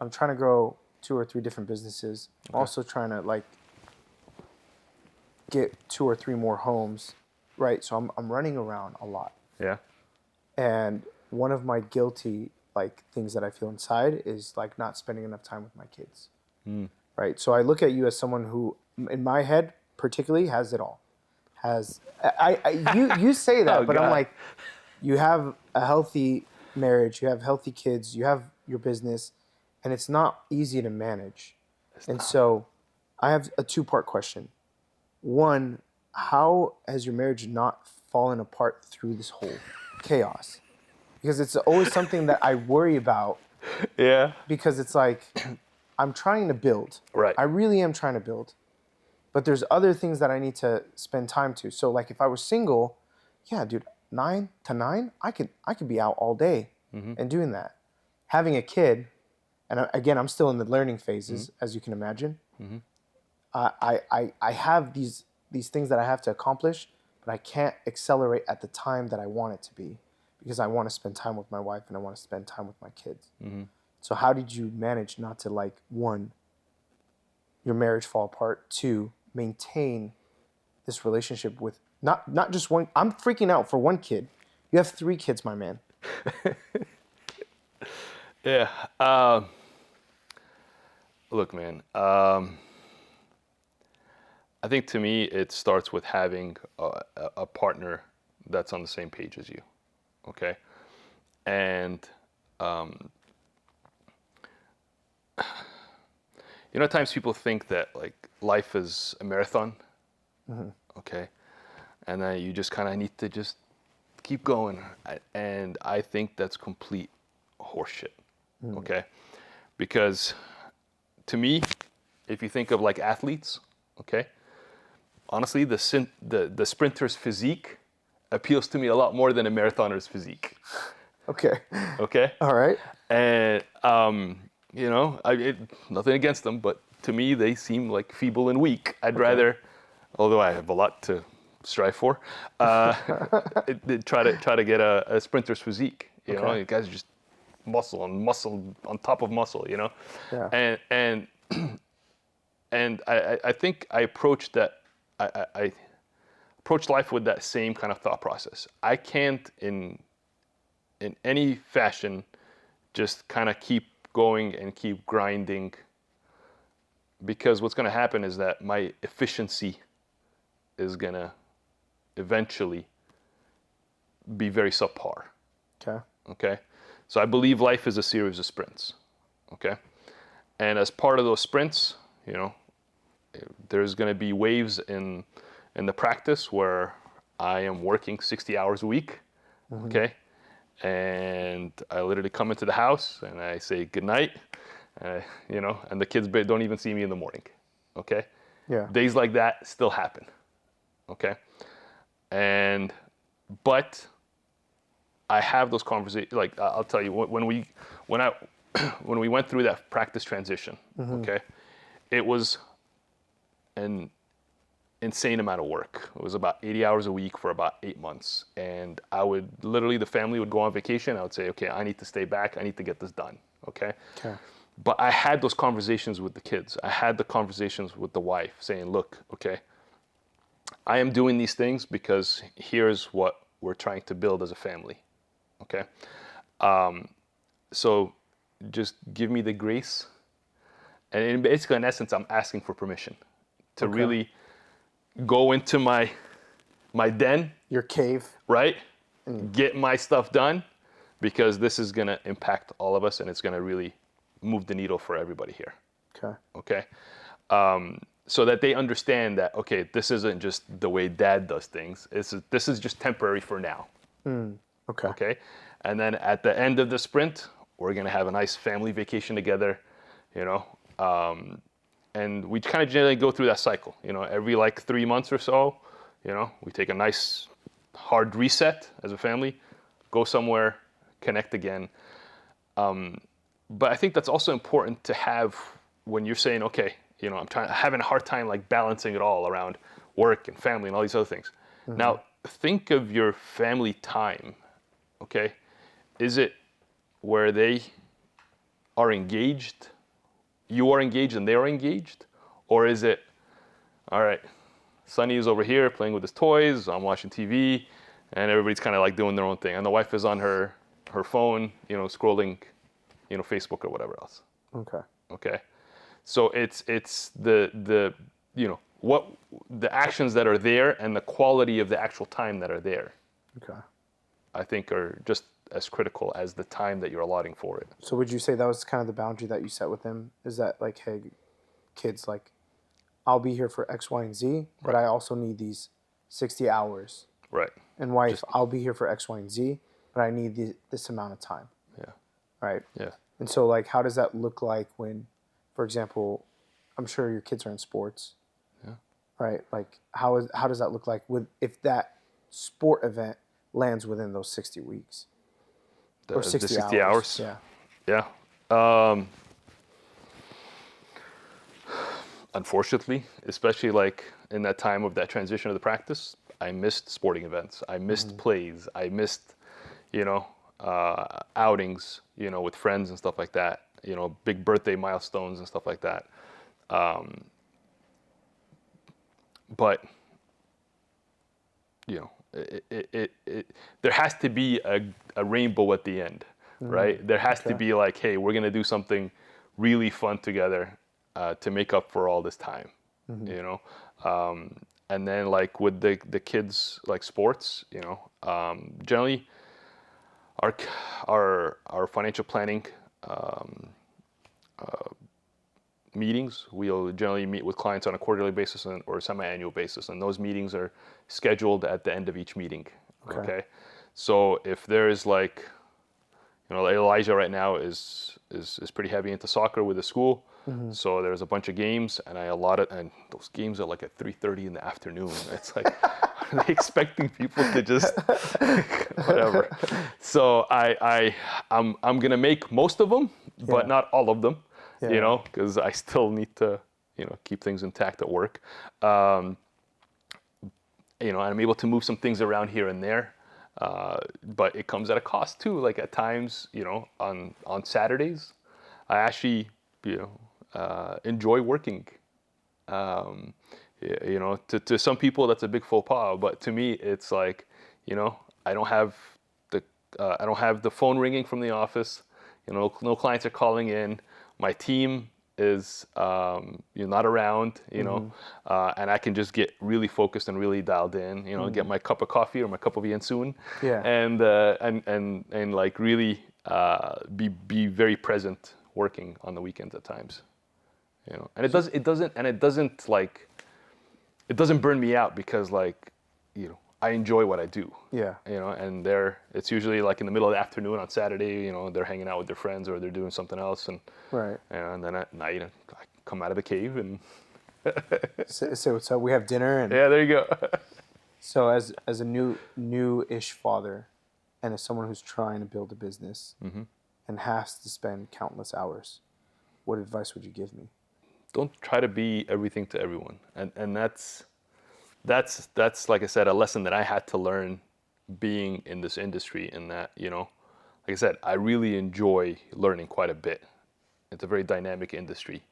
I'm trying to grow 2 or 3 different businesses. I'm also trying to, like, get 2 or 3 more homes, right? So I'm running around a lot. Yeah. And one of my guilty, like, things that I feel inside is, like, not spending enough time with my kids. Right? So I look at you as someone who, in my head particularly, has it all. You say that, but God. I'm like, you have a healthy marriage, you have healthy kids, you have your business, and it's not easy to manage. So I have a 2-part question. One, how has your marriage not fallen apart through this whole chaos? Because it's always something that I worry about. Yeah. Because it's like, I'm trying to build. Right. I really am trying to build. But there's other things that I need to spend time to. So, like, if I was single, yeah, dude, 9 to 9, I could be out all day and doing that. Having a kid, and again, I'm still in the learning phases, as you can imagine. I have these things that I have to accomplish, but I can't accelerate at the time that I want it to be, because I want to spend time with my wife and I want to spend time with my kids. So how did you manage not to, like, 1, your marriage fall apart, 2, maintain this relationship with not just one? I'm freaking out for 1 kid. You have 3 kids, my man. Yeah. Look, man. I think to me it starts with having a partner that's on the same page as you. Okay. And at times people think that, like, life is a marathon, okay, and then you just kind of need to just keep going, and I think that's complete horseshit, okay, because to me, if you think of, like, athletes, okay, honestly, the sprinter's physique appeals to me a lot more than a marathoner's physique. Okay. Okay. All right. And nothing against them, but to me they seem like feeble and weak. I'd rather, although I have a lot to strive for, try to get a sprinter's physique. You guys are just muscle on top of muscle. Yeah. And I think I approached that. approach life with that same kind of thought process. I can't in any fashion just kind of keep going and keep grinding, because what's going to happen is that my efficiency is going to eventually be very subpar. Okay. Okay. So I believe life is a series of sprints. Okay. And as part of those sprints, there's going to be waves in the practice where I am working 60 hours a week. Okay. And I literally come into the house and I say goodnight, and the kids don't even see me in the morning. Okay. Yeah. Days like that still happen. Okay. But I have those conversations. Like I'll tell you, when we went through that practice transition, okay, it was an insane amount of work. It was about 80 hours a week for about 8 months, and the family would go on vacation. I would say, okay, I need to stay back. I need to get this done. Okay. Okay. But I had those conversations with the kids. I had the conversations with the wife, saying, look, okay, I am doing these things because here's what we're trying to build as a family. Okay. So just give me the grace. And basically, in essence, I'm asking for permission to really go into my den. Your cave. Right? Get my stuff done, because this is going to impact all of us and it's going to really move the needle for everybody here. Okay. Okay. So that they understand that, okay, this isn't just the way dad does things. This is just temporary for now. Okay. Okay. And then at the end of the sprint, we're going to have a nice family vacation together, and we kind of generally go through that cycle, every like 3 months or so, we take a nice hard reset as a family, go somewhere, connect again. But I think that's also important to have when you're saying, okay, I'm having a hard time like balancing it all around work and family and all these other things. Now, think of your family time, okay? Is it where they are engaged, you are engaged and they are engaged? Or is it, all right, Sonny is over here playing with his toys, I'm watching TV, and everybody's kind of like doing their own thing. And the wife is on her phone, scrolling, Facebook or whatever else. Okay. Okay. So it's the what the actions that are there and the quality of the actual time that are there. Okay. I think are just as critical as the time that you're allotting for it. So would you say that was kind of the boundary that you set with him? Is that like, hey, kids, like, I'll be here for X, Y, and Z, but I also need these 60 hours. Right. And wife, I'll be here for X, Y, and Z, but I need this amount of time. Yeah. Right? Yeah. And so, like, how does that look like when, for example, I'm sure your kids are in sports. Yeah. Right? Like, how does that look like if that sport event lands within those 60 weeks? Or 60 hours? Yeah. Yeah. Unfortunately, especially like in that time of that transition of the practice, I missed sporting events. I missed plays. I missed, outings, with friends and stuff like that. Big birthday milestones and stuff like that. But there has to be a rainbow at the end, right? There has to be like, hey, we're gonna do something really fun together to make up for all this time, and then like with the kids like sports, generally our financial planning meetings, we'll generally meet with clients on a quarterly basis or a semi-annual basis, and those meetings are scheduled at the end of each meeting. Okay. So if there's like, Elijah right now is pretty heavy into soccer with the school. So there's a bunch of games, and and those games are like at 3:30 in the afternoon. It's like, are they expecting people to just whatever? So I'm gonna make most of them, but not all of them. Because I still need to, keep things intact at work. I'm able to move some things around here and there, but it comes at a cost too. Like at times, on Saturdays, I actually, enjoy working. You know, to some people that's a big faux pas, but to me it's like, you know, I don't have the phone ringing from the office. You know, no clients are calling in. My team is not around. You know, and I can just get really focused and really dialed in. You know, get my cup of coffee or my cup of Soon, Yeah. and like really be very present working on the weekends at times. You know, and it doesn't burn me out because, like, you know, I enjoy what I do. Yeah. You know, and it's usually like in the middle of the afternoon on Saturday, you know, they're hanging out with their friends or they're doing something else. Right. And then at night, I come out of the cave and So we have dinner and yeah, there you go. so as a new-ish father and as someone who's trying to build a business and has to spend countless hours, what advice would you give me? Don't try to be everything to everyone. And that's like I said, a lesson that I had to learn being in this industry, in that, you know, like I said, I really enjoy learning quite a bit. It's a very dynamic industry.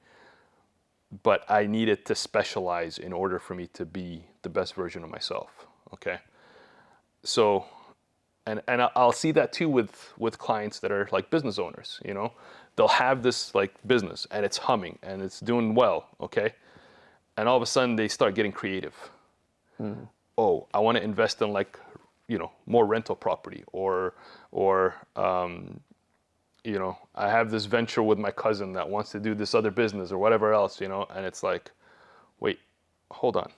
But I needed to specialize in order for me to be the best version of myself. Okay. So, and I'll see that too with clients that are like business owners, you know, they'll have this like business and it's humming and it's doing well. Okay. And all of a sudden they start getting creative. Oh, I want to invest in, like, you know, more rental property or you know, I have this venture with my cousin that wants to do this other business or whatever else, you know, and it's like, wait, hold on.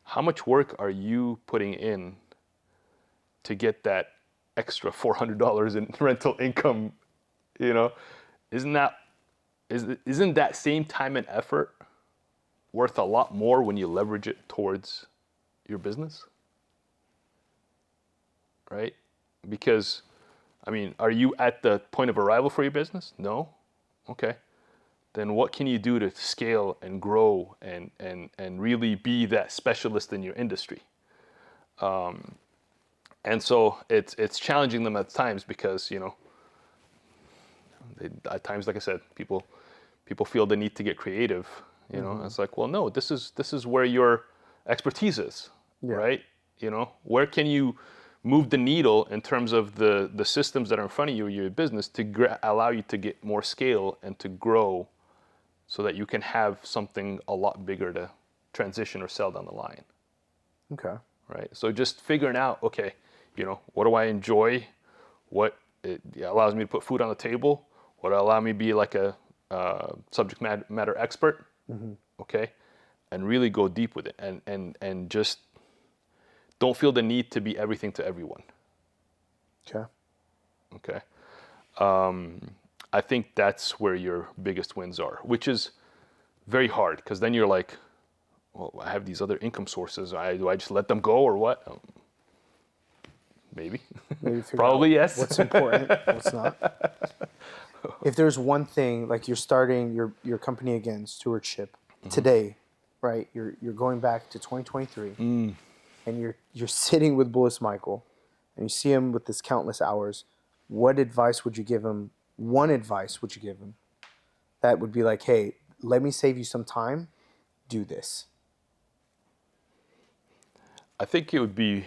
How much work are you putting in to get that extra $400 in rental income? You know, isn't that same time and effort worth a lot more when you leverage it towards your business? Right? Because, I mean, are you at the point of arrival for your business? No? Okay. Then what can you do to scale and grow and really be that specialist in your industry? And so it's challenging them at times because, you know, at times, like I said, people feel the need to get creative. You know, it's like, well, no, this is where your expertise is, right? You know, where can you move the needle in terms of the systems that are in front of you, your business, to allow you to get more scale and to grow, so that you can have something a lot bigger to transition or sell down the line. Okay. Right. So just figuring out, okay, you know, what do I enjoy? What it allows me to put food on the table? What allow me to be like a subject matter expert? Okay, and really go deep with it, and just don't feel the need to be everything to everyone. Okay. Okay. I think that's where your biggest wins are, which is very hard, because then you're like, well, I have these other income sources. Do I just let them go or what? Maybe. Probably yes. What's important, what's not. If there's one thing, like you're starting your company again, Stewardship, today, right? You're going back to 2023, and you're sitting with Boulos Michael, and you see him with this countless hours. What advice would you give him? One advice would you give him that would be like, hey, let me save you some time. Do this. I think it would be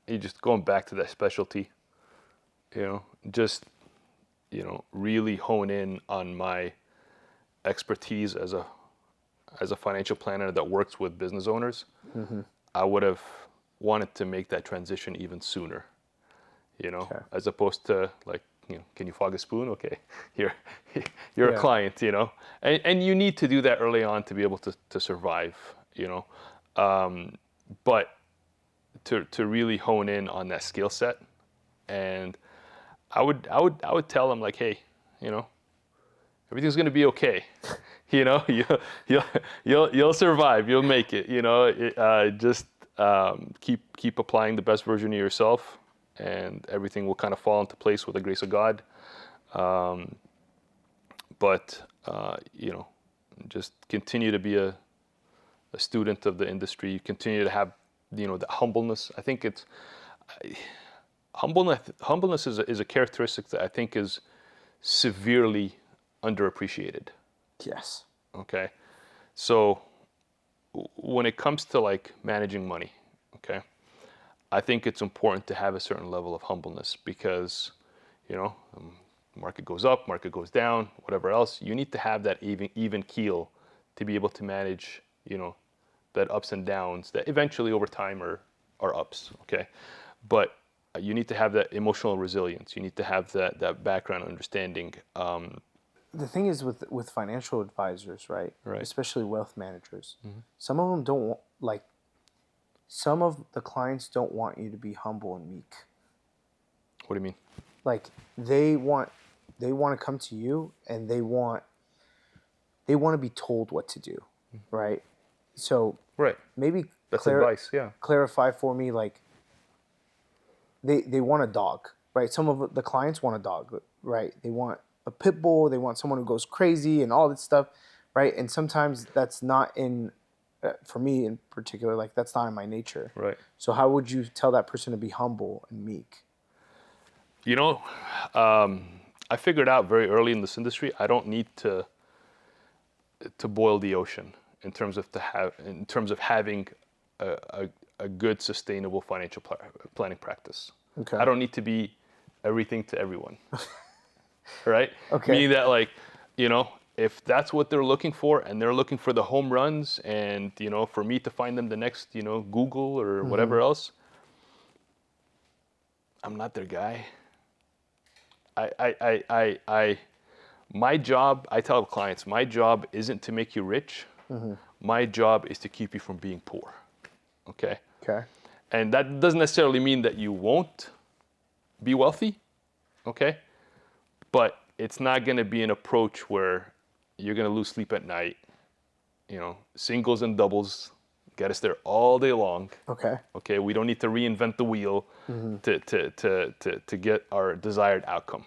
just going back to that specialty, you know, just, you know, really hone in on my expertise as a financial planner that works with business owners. I would have wanted to make that transition even sooner, you know, as opposed to like, you know, can you fog a spoon? Okay, you're a client, you know, and you need to do that early on to be able to survive, you know, but to really hone in on that skill set. And I would tell them, like, hey, you know, everything's gonna be okay. You know, you'll survive. You'll make it. You know, just keep applying the best version of yourself, and everything will kind of fall into place with the grace of God. But you know, just continue to be a student of the industry. Continue to have, you know, the humbleness. I think it's humbleness is a characteristic that I think is severely underappreciated. Yes. Okay. So when it comes to like managing money, okay, I think it's important to have a certain level of humbleness because, you know, market goes up, market goes down, whatever else. You need to have that even keel to be able to manage, you know, that ups and downs that eventually over time are ups, okay? But you need to have that emotional resilience. You need to have that background understanding. The thing is with financial advisors, right? Right. Especially wealth managers, some of them don't like. Some of the clients don't want you to be humble and meek. What do you mean? Like they want to come to you and they want to be told what to do, right? So Right. maybe That's advice, yeah. clarify for me, like they want a dog, right? Some of the clients want a dog, right? They want a pit bull, they want someone who goes crazy and all this stuff, right? And sometimes that's not in for me in particular, like that's not in my nature. Right. So how would you tell that person to be humble and meek? You know, I figured out very early in this industry, I don't need to boil the ocean in terms of having a good sustainable financial planning practice. Okay. I don't need to be everything to everyone. Right? Okay. Meaning that, like, you know, if that's what they're looking for and they're looking for the home runs and, you know, for me to find them the next, you know, Google or whatever else, I'm not their guy. My job, I tell clients, my job isn't to make you rich. My job is to keep you from being poor. Okay? Okay. And that doesn't necessarily mean that you won't be wealthy. Okay? But it's not going to be an approach where you're going to lose sleep at night. You know, singles and doubles get us there all day long. Okay. Okay, we don't need to reinvent the wheel to get our desired outcome.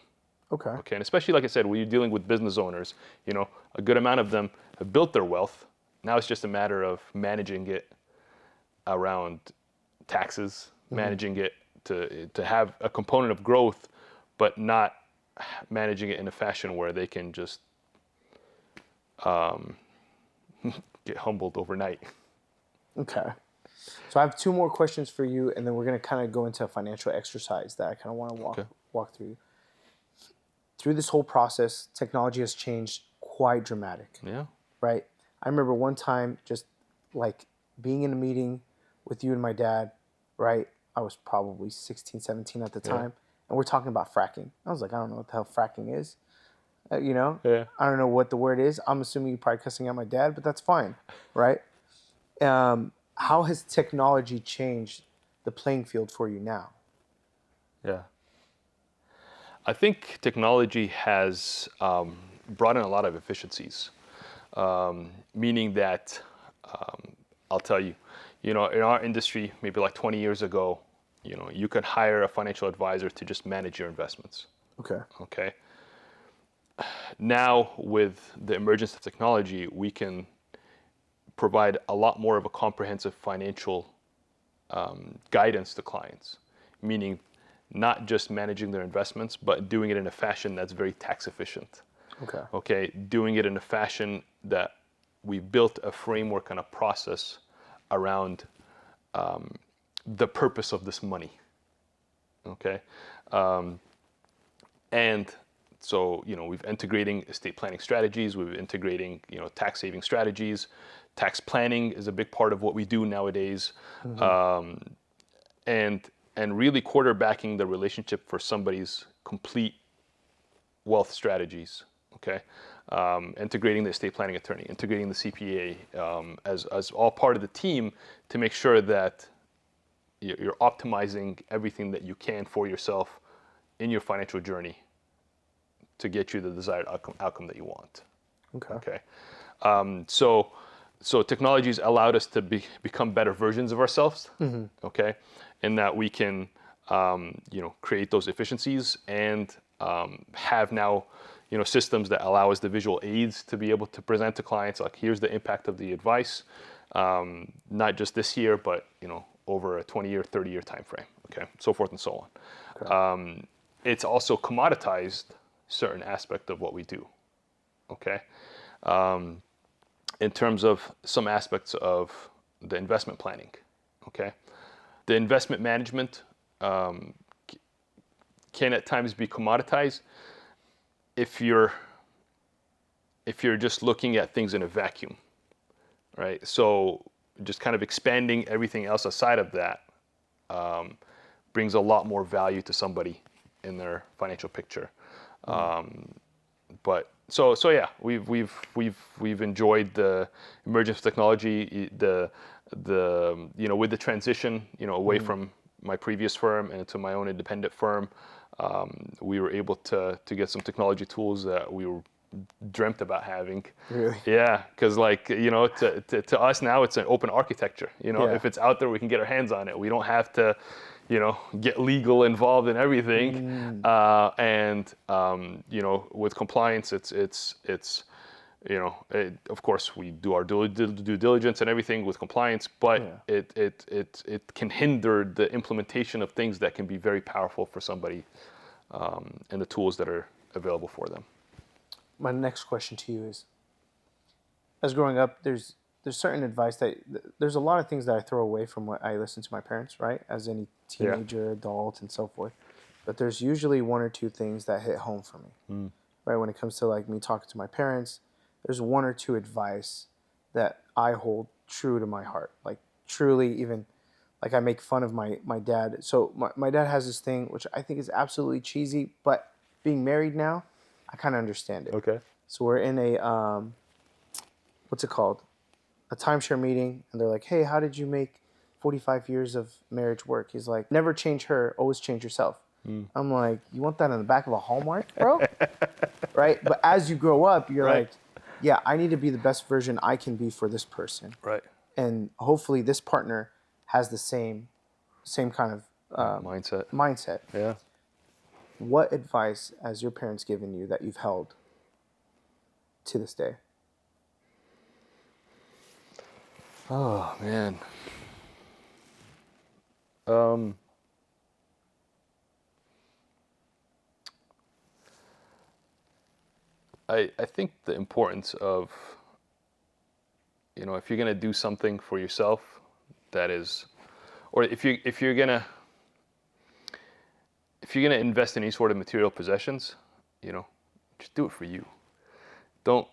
Okay. Okay, and especially like I said, when you're dealing with business owners, you know, a good amount of them have built their wealth. Now it's just a matter of managing it around taxes, managing it to have a component of growth, but not managing it in a fashion where they can just get humbled overnight. Okay. So I have two more questions for you, and then we're going to kind of go into a financial exercise that I kind of want to walk through. Through this whole process, technology has changed quite dramatic. Yeah. Right? I remember one time just like being in a meeting with you and my dad, right? I was probably 16, 17 at the time, and we're talking about fracking. I was like, I don't know what the hell fracking is. You know? Yeah. I don't know what the word is. I'm assuming you're probably cussing out my dad, but that's fine, right? How has technology changed the playing field for you now? Yeah. I think technology has brought in a lot of efficiencies, meaning that I'll tell you, you know, in our industry, maybe like 20 years ago, you know, you could hire a financial advisor to just manage your investments. Okay. Okay. Now, with the emergence of technology, we can provide a lot more of a comprehensive financial guidance to clients, meaning not just managing their investments, but doing it in a fashion that's very tax efficient. Okay. Okay, doing it in a fashion that we built a framework and a process around the purpose of this money. Okay, and so, you know, we've integrating estate planning strategies, we've integrating, you know, tax saving strategies. Tax planning is a big part of what we do nowadays. And really quarterbacking the relationship for somebody's complete wealth strategies, okay? Integrating the estate planning attorney, integrating the CPA as all part of the team to make sure that you're optimizing everything that you can for yourself in your financial journey to get you the desired outcome that you want. Okay. So technology's allowed us to become better versions of ourselves. Okay, and that we can, you know, create those efficiencies and have now, you know, systems that allow us the visual aids to be able to present to clients like, here's the impact of the advice, not just this year, but, you know, over a 20-year, 30-year time frame. Okay, so forth and so on. Okay. It's also commoditized certain aspect of what we do. Okay. in terms of some aspects of the investment planning. Okay, the investment management can at times be commoditized if you're just looking at things in a vacuum, right? So just kind of expanding everything else aside of that brings a lot more value to somebody in their financial picture. But so yeah, we've enjoyed the emergence of technology, the with the transition, away from my previous firm and to my own independent firm. We were able to get some technology tools that we were dreamt about having. Really? Yeah, because to us now it's an open architecture. If it's out there, we can get our hands on it. We don't have to, get legal involved in everything. With compliance, it's of course we do our due diligence and everything with compliance, but it can hinder the implementation of things that can be very powerful for somebody, and the tools that are available for them. My next question to you is, as growing up, there's certain advice there's a lot of things that I throw away from what I listen to my parents, right? As any teenager, adult, and so forth. But there's usually one or two things that hit home for me, right? When it comes to me talking to my parents, there's one or two advice that I hold true to my heart. Truly, even I make fun of my dad. So my dad has this thing, which I think is absolutely cheesy, but being married now, I kind of understand it. Okay. So we're in a, what's it called? A timeshare meeting. And they're like, hey, how did you make 45 years of marriage work? He's like, never change her, always change yourself. I'm like, you want that on the back of a Hallmark, bro? Right? But as you grow up, you're like, yeah, I need to be the best version I can be for this person. Right. And hopefully this partner has the same kind of mindset. Yeah. What advice has your parents given you that you've held to this day? Oh, man. I think the importance of, if you're going to do something for yourself that is, or if you're going to invest in any sort of material possessions, just do it for you. Don't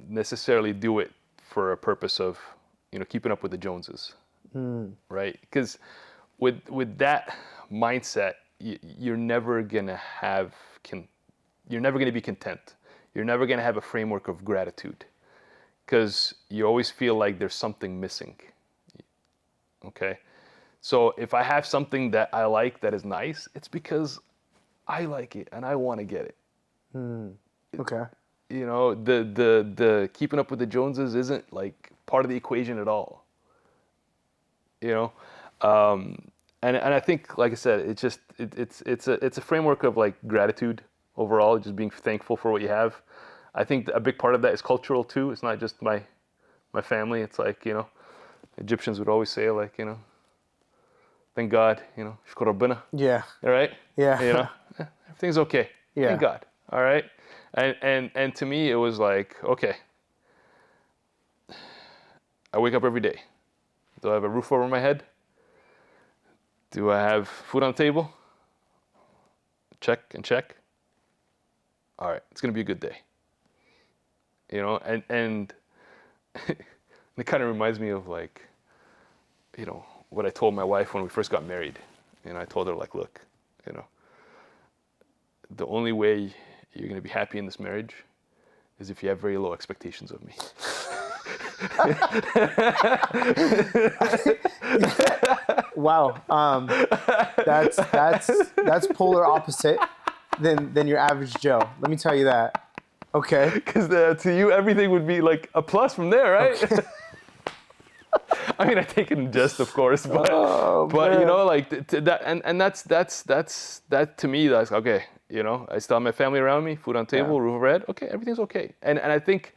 necessarily do it for a purpose of, keeping up with the Joneses, right? Because with that mindset, you're never gonna be content. You're never gonna have a framework of gratitude, because you always feel like there's something missing. Okay, so if I have something that I like that is nice, it's because I like it and I want to get it. Okay. The keeping up with the Joneses isn't part of the equation at all. And I think, like I said, it's a framework of gratitude overall, just being thankful for what you have. I think a big part of that is cultural too. It's not just my family. It's Egyptians would always say thank God, shukr rabbina. Yeah. All right. Yeah. Everything's okay. Yeah. Thank God. All right. And to me, it was okay, I wake up every day. Do I have a roof over my head? Do I have food on the table? Check and check. All right, it's gonna be a good day. And it kind of reminds me of what I told my wife when we first got married. I told her look, the only way you're going to be happy in this marriage is if you have very low expectations of me. Wow. That's polar opposite than your average Joe. Let me tell you that. Okay. Because to you, everything would be a plus from there, right? Okay. I mean, I take it in jest, of course, but that to me, that's okay. I still have my family around me, food on the table, roof overhead. Okay, everything's okay. And I think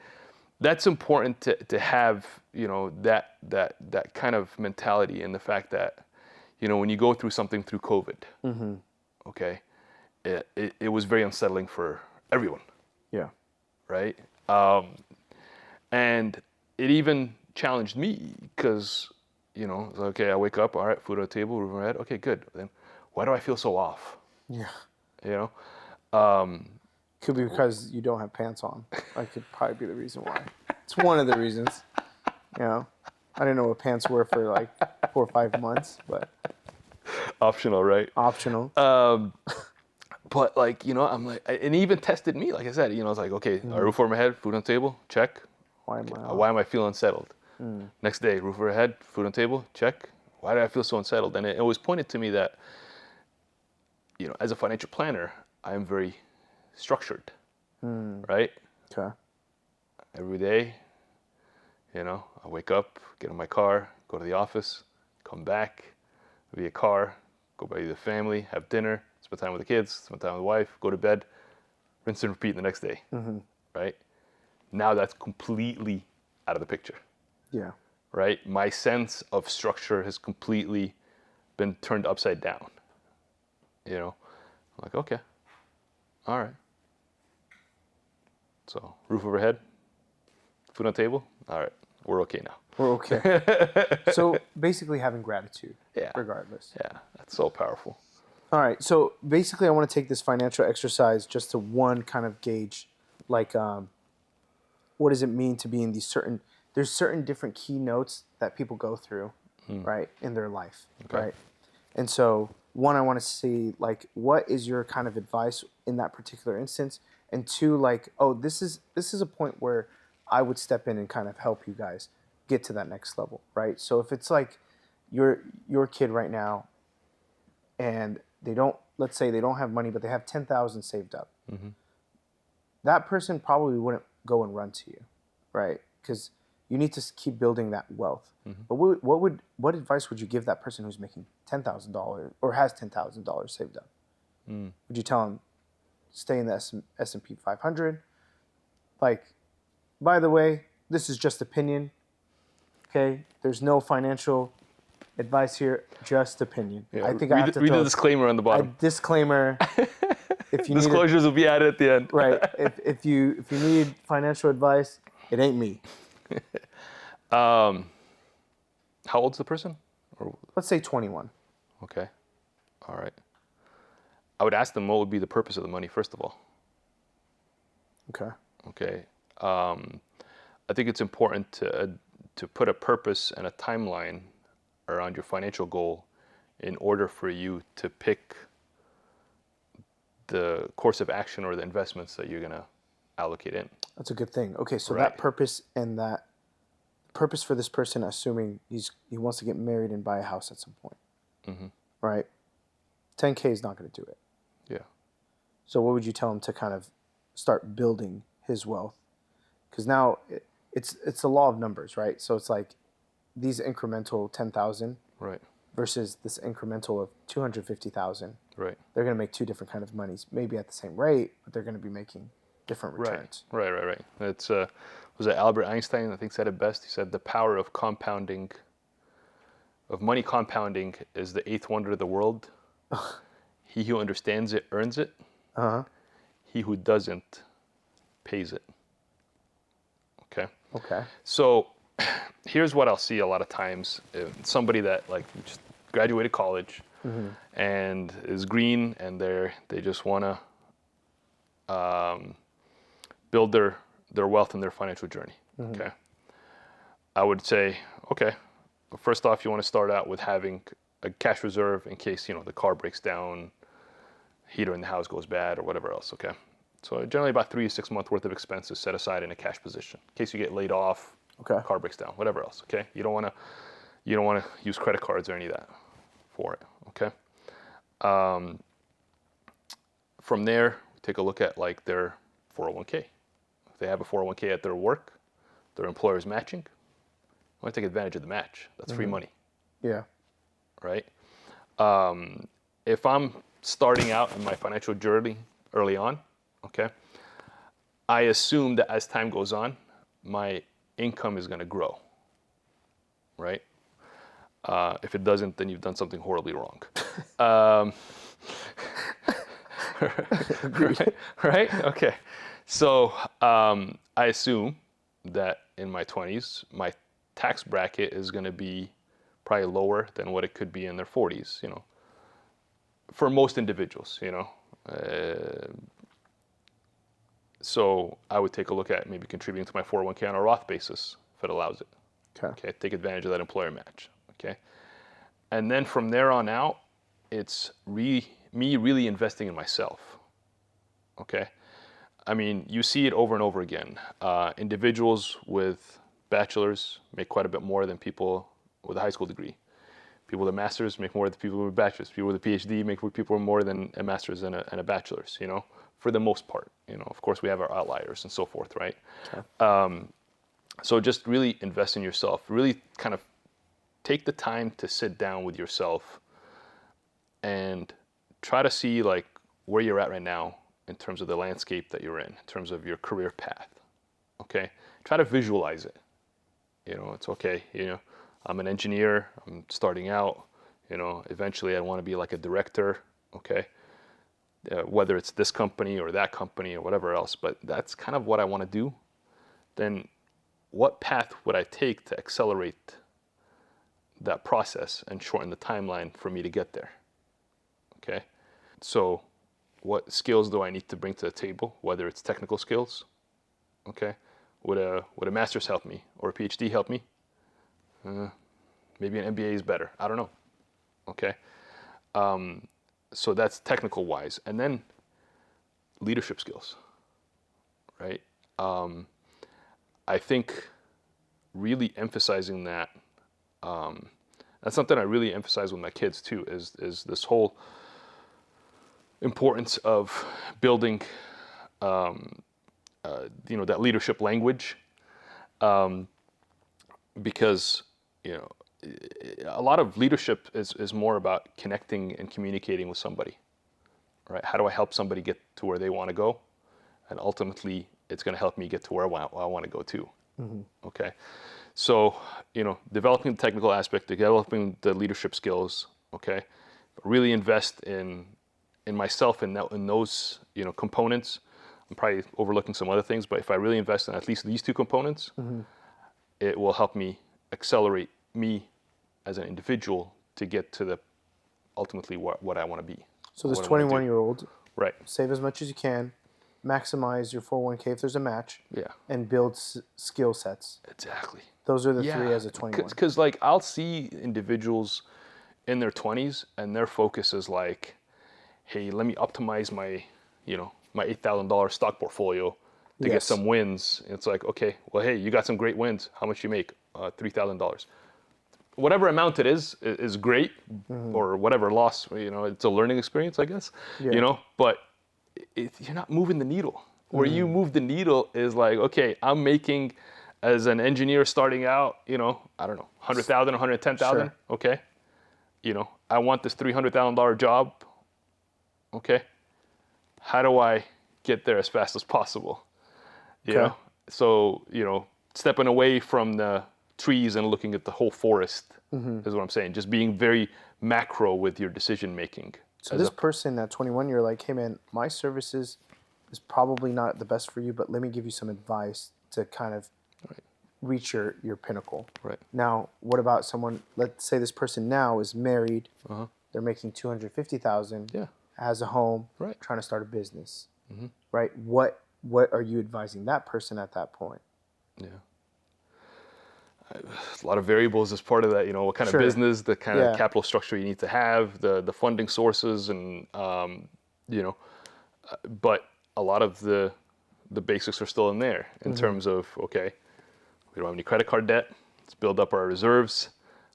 that's important to have, that kind of mentality, and the fact that, when you go through something through COVID, okay, it was very unsettling for everyone. Yeah. Right. And it even challenged me because, it's like, okay, I wake up, all right, food on the table, roof over my head, okay, good. Then why do I feel so off? Yeah. You know, Could be because you don't have pants on. That could probably be the reason why. It's one of the reasons. I didn't know what pants were for like 4 or 5 months, but optional, right? optional. But like, I'm like, and he even tested me. Like I said, it's like, okay, a roof over my head, food on the table, check. Why am I off? Why am I feeling unsettled? Next day, roof over head, food on the table, check. Why do I feel so unsettled? And it always pointed to me that, as a financial planner, I am very structured, right? Okay. Every day, I wake up, get in my car, go to the office, come back, via car, go by the family, have dinner, spend time with the kids, spend time with the wife, go to bed, rinse and repeat the next day, right? Now that's completely out of the picture, Yeah. right? My sense of structure has completely been turned upside down, I'm like, okay, all right. So roof overhead, food on the table, all right, we're okay now. We're okay. So basically having gratitude, Yeah. regardless. Yeah, that's so powerful. All right. So basically I want to take this financial exercise just to one kind of gauge, like, what does it mean to be in there's certain different keynotes that people go through, right, in their life, right? And so one, I want to see, like, what is your kind of advice in that particular instance? And two, like, oh, this is a point where I would step in and kind of help you guys get to that next level, right? So if it's like your kid right now and let's say they don't have money, but they have 10,000 saved up. That person probably wouldn't go and run to you, right? Because you need to keep building that wealth. But what advice would you give that person who's making $10,000 or has $10,000 saved up? Would you tell them stay in the S&P 500? Like, by the way, this is just opinion. Okay, there's no financial advice here, just opinion. Yeah, I think I have to read throw the disclaimer on the a bottom. disclaimer. If you Disclosures will be added at the end. right, if you need financial advice, it ain't me. How old's the person? Or, Let's say 21. okay, all right. I would ask them what would be the purpose of the money, first of all. Okay. Okay. I think it's important to put a purpose and a timeline around your financial goal in order for you to pick the course of action or the investments that you're going to allocate in. That's a good thing. Okay, so Right. that purpose for this person, assuming he wants to get married and buy a house at some point, right? 10K is not going to do it. Yeah. So what would you tell him to kind of start building his wealth? Because now it's the law of numbers, right? So it's like these incremental 10,000 Right. versus this incremental of 250,000. Right. They're going to make two different kind of monies, maybe at the same rate, but they're going to be making different returns. Right. It's was it Albert Einstein, I think, said it best. He said the power of compounding, of money compounding, is the eighth wonder of the world. He who understands it earns it. He who doesn't pays it. Okay. Okay. So here's what I'll see a lot of times. Somebody that like just graduated college and is green and they just want to build their wealth and their financial journey. Okay. I would say, okay, first off, you want to start out with having a cash reserve in case, the car breaks down, heater in the house goes bad or whatever else. Okay. So generally about 3 to 6 months worth of expenses set aside in a cash position in case you get laid off, Okay. car breaks down, whatever else. Okay. You don't want to use credit cards or any of that for it. Okay. From there, we take a look at like their 401k. If they have a 401k at their work, their employer is matching. I want to take advantage of the match. That's free money, Yeah. right? If I'm starting out in my financial journey early on, okay, I assume that as time goes on, my income is going to grow, right? If it doesn't, then you've done something horribly wrong. Right? Okay. So I assume that in my 20s, my tax bracket is going to be probably lower than what it could be in their 40s, you know, for most individuals, you know. So I would take a look at maybe contributing to my 401k on a Roth basis if it allows it. Okay, take advantage of that employer match. Okay, and then from there on out, it's me really investing in myself. Okay, I mean, you see it over and over again. Individuals with bachelors make quite a bit more than people with a high school degree. People with a master's make more than people with a bachelor's. People with a PhD make people more than a master's and a bachelor's, you know, for the most part. You know, of course, we have our outliers and so forth, right? Okay. So just really invest in yourself. Really kind of take the time to sit down with yourself and try to see like where you're at right now in terms of the landscape that you're in terms of your career path. Okay? Try to visualize it. You know, it's okay. You know, I'm an engineer. I'm starting out. You know, eventually I want to be like a director. Okay? Whether it's this company or that company or whatever else, but that's kind of what I want to do. Then what path would I take to accelerate that process and shorten the timeline for me to get there? Okay? So what skills do I need to bring to the table, whether it's technical skills? Okay? Would a master's help me or a PhD help me? Maybe an MBA is better. I don't know. Okay? So that's technical wise. And then leadership skills, right? I think really emphasizing that, that's something I really emphasize with my kids too, is this whole importance of building, you know, that leadership language, because, you know, a lot of leadership is more about connecting and communicating with somebody, right? How do I help somebody get to where they want to go? And ultimately, it's going to help me get to where I want to go too. Mm-hmm. Okay, so you know, developing the technical aspect, developing the leadership skills. Okay, really invest in myself in those, you know, components. I'm probably overlooking some other things, but if I really invest in at least these two components, mm-hmm. it will help me accelerate me as an individual to get to the ultimately what I want to be. So this 21-year-old, right? Save as much as you can. Maximize your 401k if there's a match. Yeah. And build skill sets. Exactly. Those are the three as a 21. Because like I'll see individuals in their 20s and their focus is like, hey, let me optimize my, you know, my $8,000 stock portfolio to get some wins. And it's like, okay, well, hey, you got some great wins. How much you make? $3,000. Whatever amount it is great, mm-hmm. or whatever loss, you know, it's a learning experience, I guess, you know, but you're not moving the needle. Where you move the needle is like, okay, I'm making, as an engineer starting out, you know, I don't know, 100,000, 110,000. Sure. Okay. You know, I want this $300,000 job. Okay. How do I get there as fast as possible? You know? So, you know, stepping away from the trees and looking at the whole forest, mm-hmm. is what I'm saying. Just being very macro with your decision making. So this person at 21, you're like, hey man, my services is probably not the best for you, but let me give you some advice to kind of reach your pinnacle. Right. Now, what about someone, let's say this person now is married, uh-huh. they're making $250,000, has a home, trying to start a business, mm-hmm. right? What are you advising that person at that point? Yeah. A lot of variables as part of that, you know, what kind of business, the kind of capital structure you need to have, the funding sources, and you know, but a lot of the basics are still in there in mm-hmm. terms of, okay, we don't have any credit card debt, let's build up our reserves,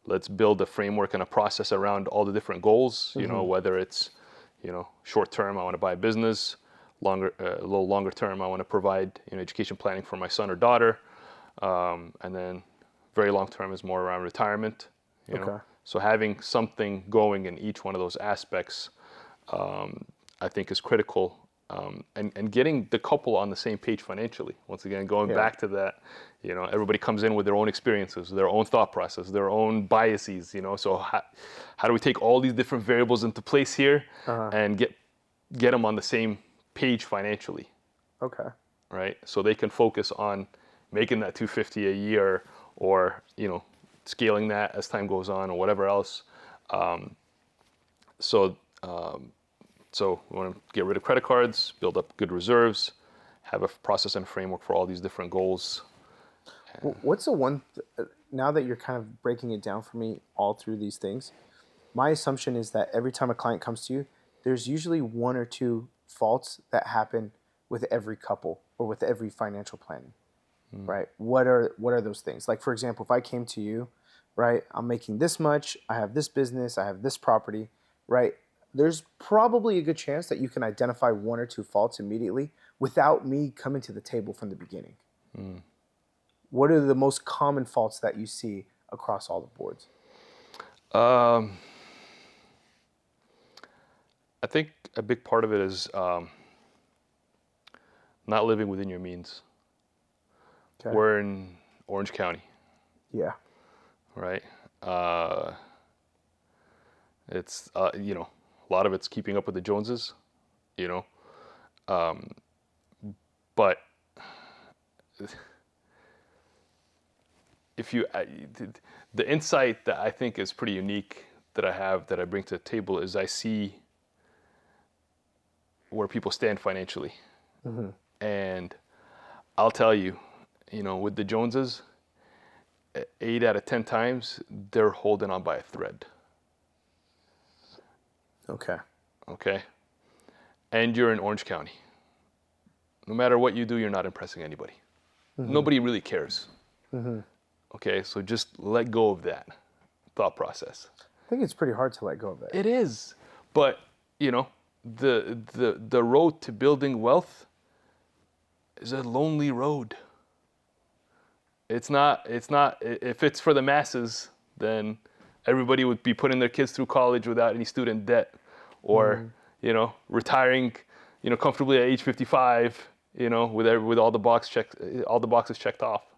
let's build a framework and a process around all the different goals, mm-hmm. you know, whether it's, you know, short term, I want to buy a business, a little longer term, I want to provide, you know, education planning for my son or daughter, and then very long term is more around retirement, you know. So having something going in each one of those aspects, I think is critical, and getting the couple on the same page financially. Once again, going back to that, you know, everybody comes in with their own experiences, their own thought process, their own biases, you know. So how do we take all these different variables into place here and get them on the same page financially? Okay. Right. So they can focus on making that 250 a year, or scaling that as time goes on, or whatever else. So we want to get rid of credit cards, build up good reserves, have a process and framework for all these different goals. What's the one, now that you're kind of breaking it down for me all through these things, my assumption is that every time a client comes to you, there's usually one or two faults that happen with every couple or with every financial planning, right? What are those things? Like, for example, if I came to you, right, I'm making this much, I have this business, I have this property, right? There's probably a good chance that you can identify one or two faults immediately without me coming to the table from the beginning. What are the most common faults that you see across all the boards? I think a big part of it is not living within your means. Okay. We're in Orange County, Yeah. right? It's a lot of it's keeping up with the Joneses, but if you, the insight that I think is pretty unique that I bring to the table is I see where people stand financially. And I'll tell you, with the Joneses, 8 out of 10 times, they're holding on by a thread. Okay? And you're in Orange County. No matter what you do, you're not impressing anybody. Nobody really cares. Okay, so just let go of that thought process. I think it's pretty hard to let go of that. It is. But, the road to building wealth is a lonely road. It's not, if it's for the masses, then everybody would be putting their kids through college without any student debt, or, retiring, comfortably at age 55, with all the boxes checked off.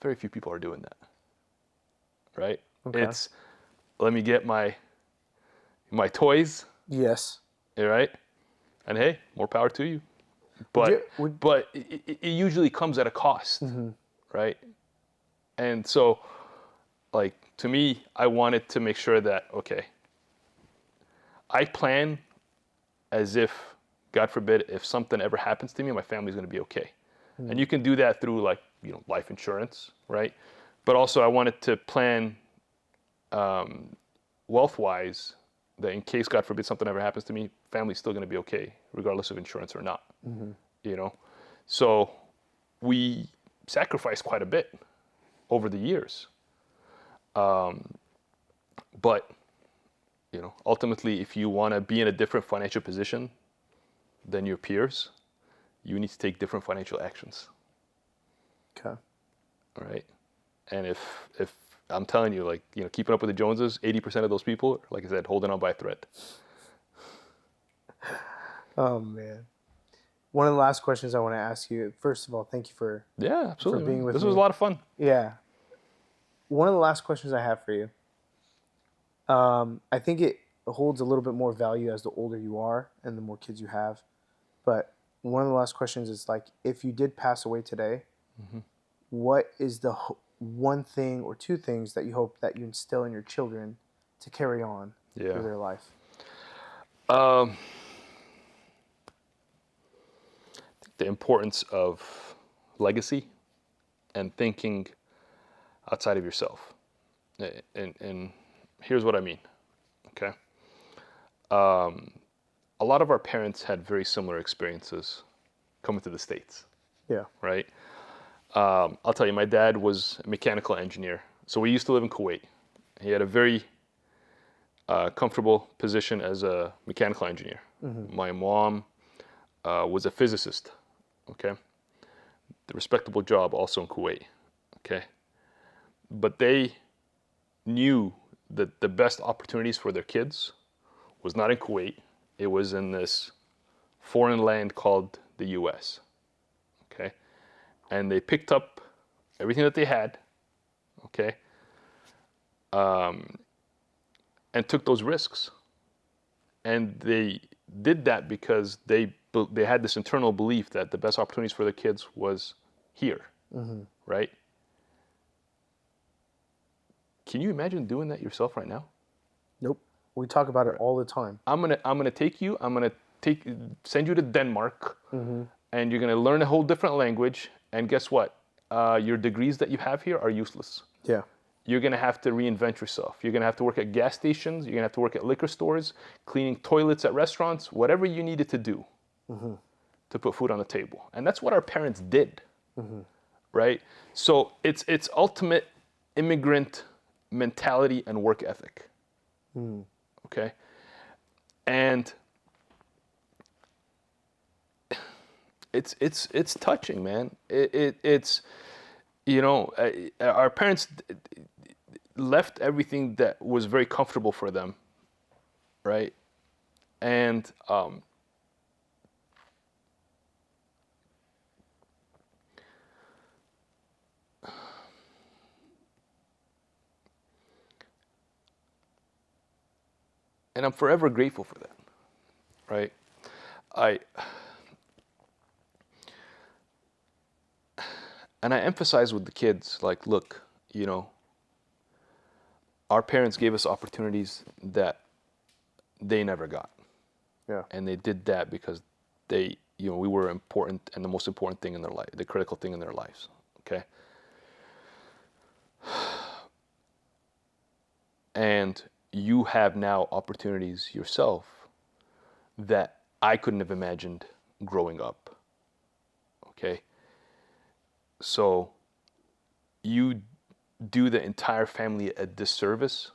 Very few people are doing that, right? Okay. It's, let me get my toys, Yes. right? And hey, more power to you. But it usually comes at a cost, right? And so, like, to me, I wanted to make sure that, okay, I plan as if, God forbid, if something ever happens to me, my family's going to be okay. And you can do that through, like, life insurance, right? But also I wanted to plan wealth-wise that in case, God forbid, something ever happens to me, family's still going to be okay, regardless of insurance or not. So we sacrificed quite a bit over the years. But, ultimately, if you want to be in a different financial position than your peers, you need to take different financial actions. Okay. All right. And if I'm telling you, like, keeping up with the Joneses, 80% of those people, like I said, holding on by a thread. Oh, man. One of the last questions I want to ask you, first of all, thank you for absolutely, being with this me. was a lot of fun. Yeah. One of the last questions I have for you, I think it holds a little bit more value as the older you are and the more kids you have. But one of the last questions is, like, if you did pass away today, what is the one thing or two things that you hope that you instill in your children to carry on through their life? I think the importance of legacy and thinking outside of yourself. And here's what I mean, okay? A lot of our parents had very similar experiences coming to the States. Yeah. Right? I'll tell you, my dad was a mechanical engineer. So we used to live in Kuwait. He had a very comfortable position as a mechanical engineer. My mom was a physicist, okay? The respectable job also in Kuwait, okay? But they knew that the best opportunities for their kids was not in Kuwait. It was in this foreign land called the US, okay? And they picked up everything that they had, okay? And took those risks. And they did that because they had this internal belief that the best opportunities for their kids was here, right? Can you imagine doing that yourself right now? Nope. We talk about it all the time. I'm gonna send you to Denmark, and you're gonna learn a whole different language. And guess what? Your degrees that you have here are useless. Yeah. You're gonna have to reinvent yourself. You're gonna have to work at gas stations. You're gonna have to work at liquor stores, cleaning toilets at restaurants, whatever you needed to do to put food on the table. And that's what our parents did, right? So it's ultimate immigrant mentality and work ethic. Okay, and it's touching, man. It's our parents left everything that was very comfortable for them, right? And I'm forever grateful for that, right? I emphasize with the kids, like, look, our parents gave us opportunities that they never got. Yeah. And they did that because we were important and the most important thing in their life, the critical thing in their lives, okay? And you have now opportunities yourself that I couldn't have imagined growing up, okay? So you do the entire family a disservice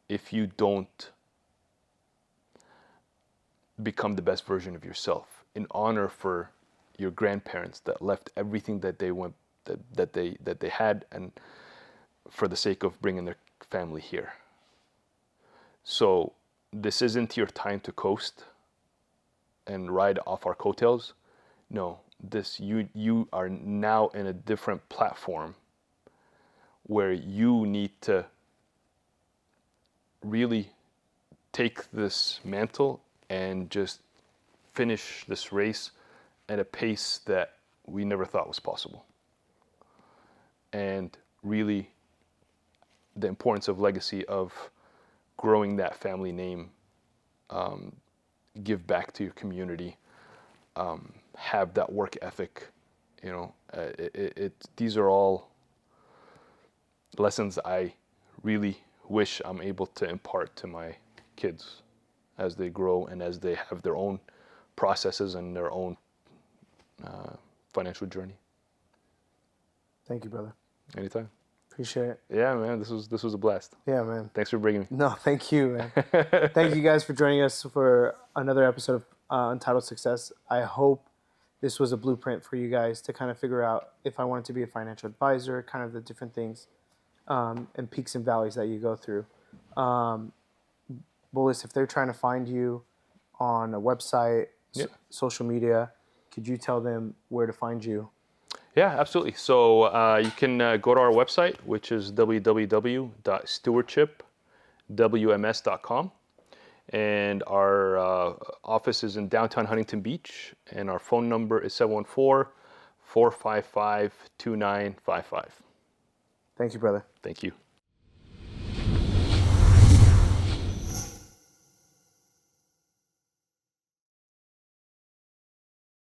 if you don't become the best version of yourself in honor for your grandparents that left everything that they had, and for the sake of bringing their family here. So this isn't your time to coast and ride off our coattails. No, you are now in a different platform where you need to really take this mantle and just finish this race at a pace that we never thought was possible. And really the importance of legacy, of growing that family name, give back to your community, have that work ethic. These are all lessons I really wish I'm able to impart to my kids as they grow and as they have their own processes and their own financial journey. Thank you, brother. Anytime. Appreciate it. Yeah, man, this was a blast. Yeah, man. Thanks for bringing me. No, thank you, man. Thank you guys for joining us for another episode of Untitled Success. I hope this was a blueprint for you guys to kind of figure out if I wanted to be a financial advisor, kind of the different things and peaks and valleys that you go through. Boulos, if they're trying to find you on a website, social media, could you tell them where to find you? Yeah, absolutely. So you can go to our website, which is www.stewardshipwms.com. And our office is in downtown Huntington Beach, and our phone number is 714-455-2955. Thank you, brother. Thank you.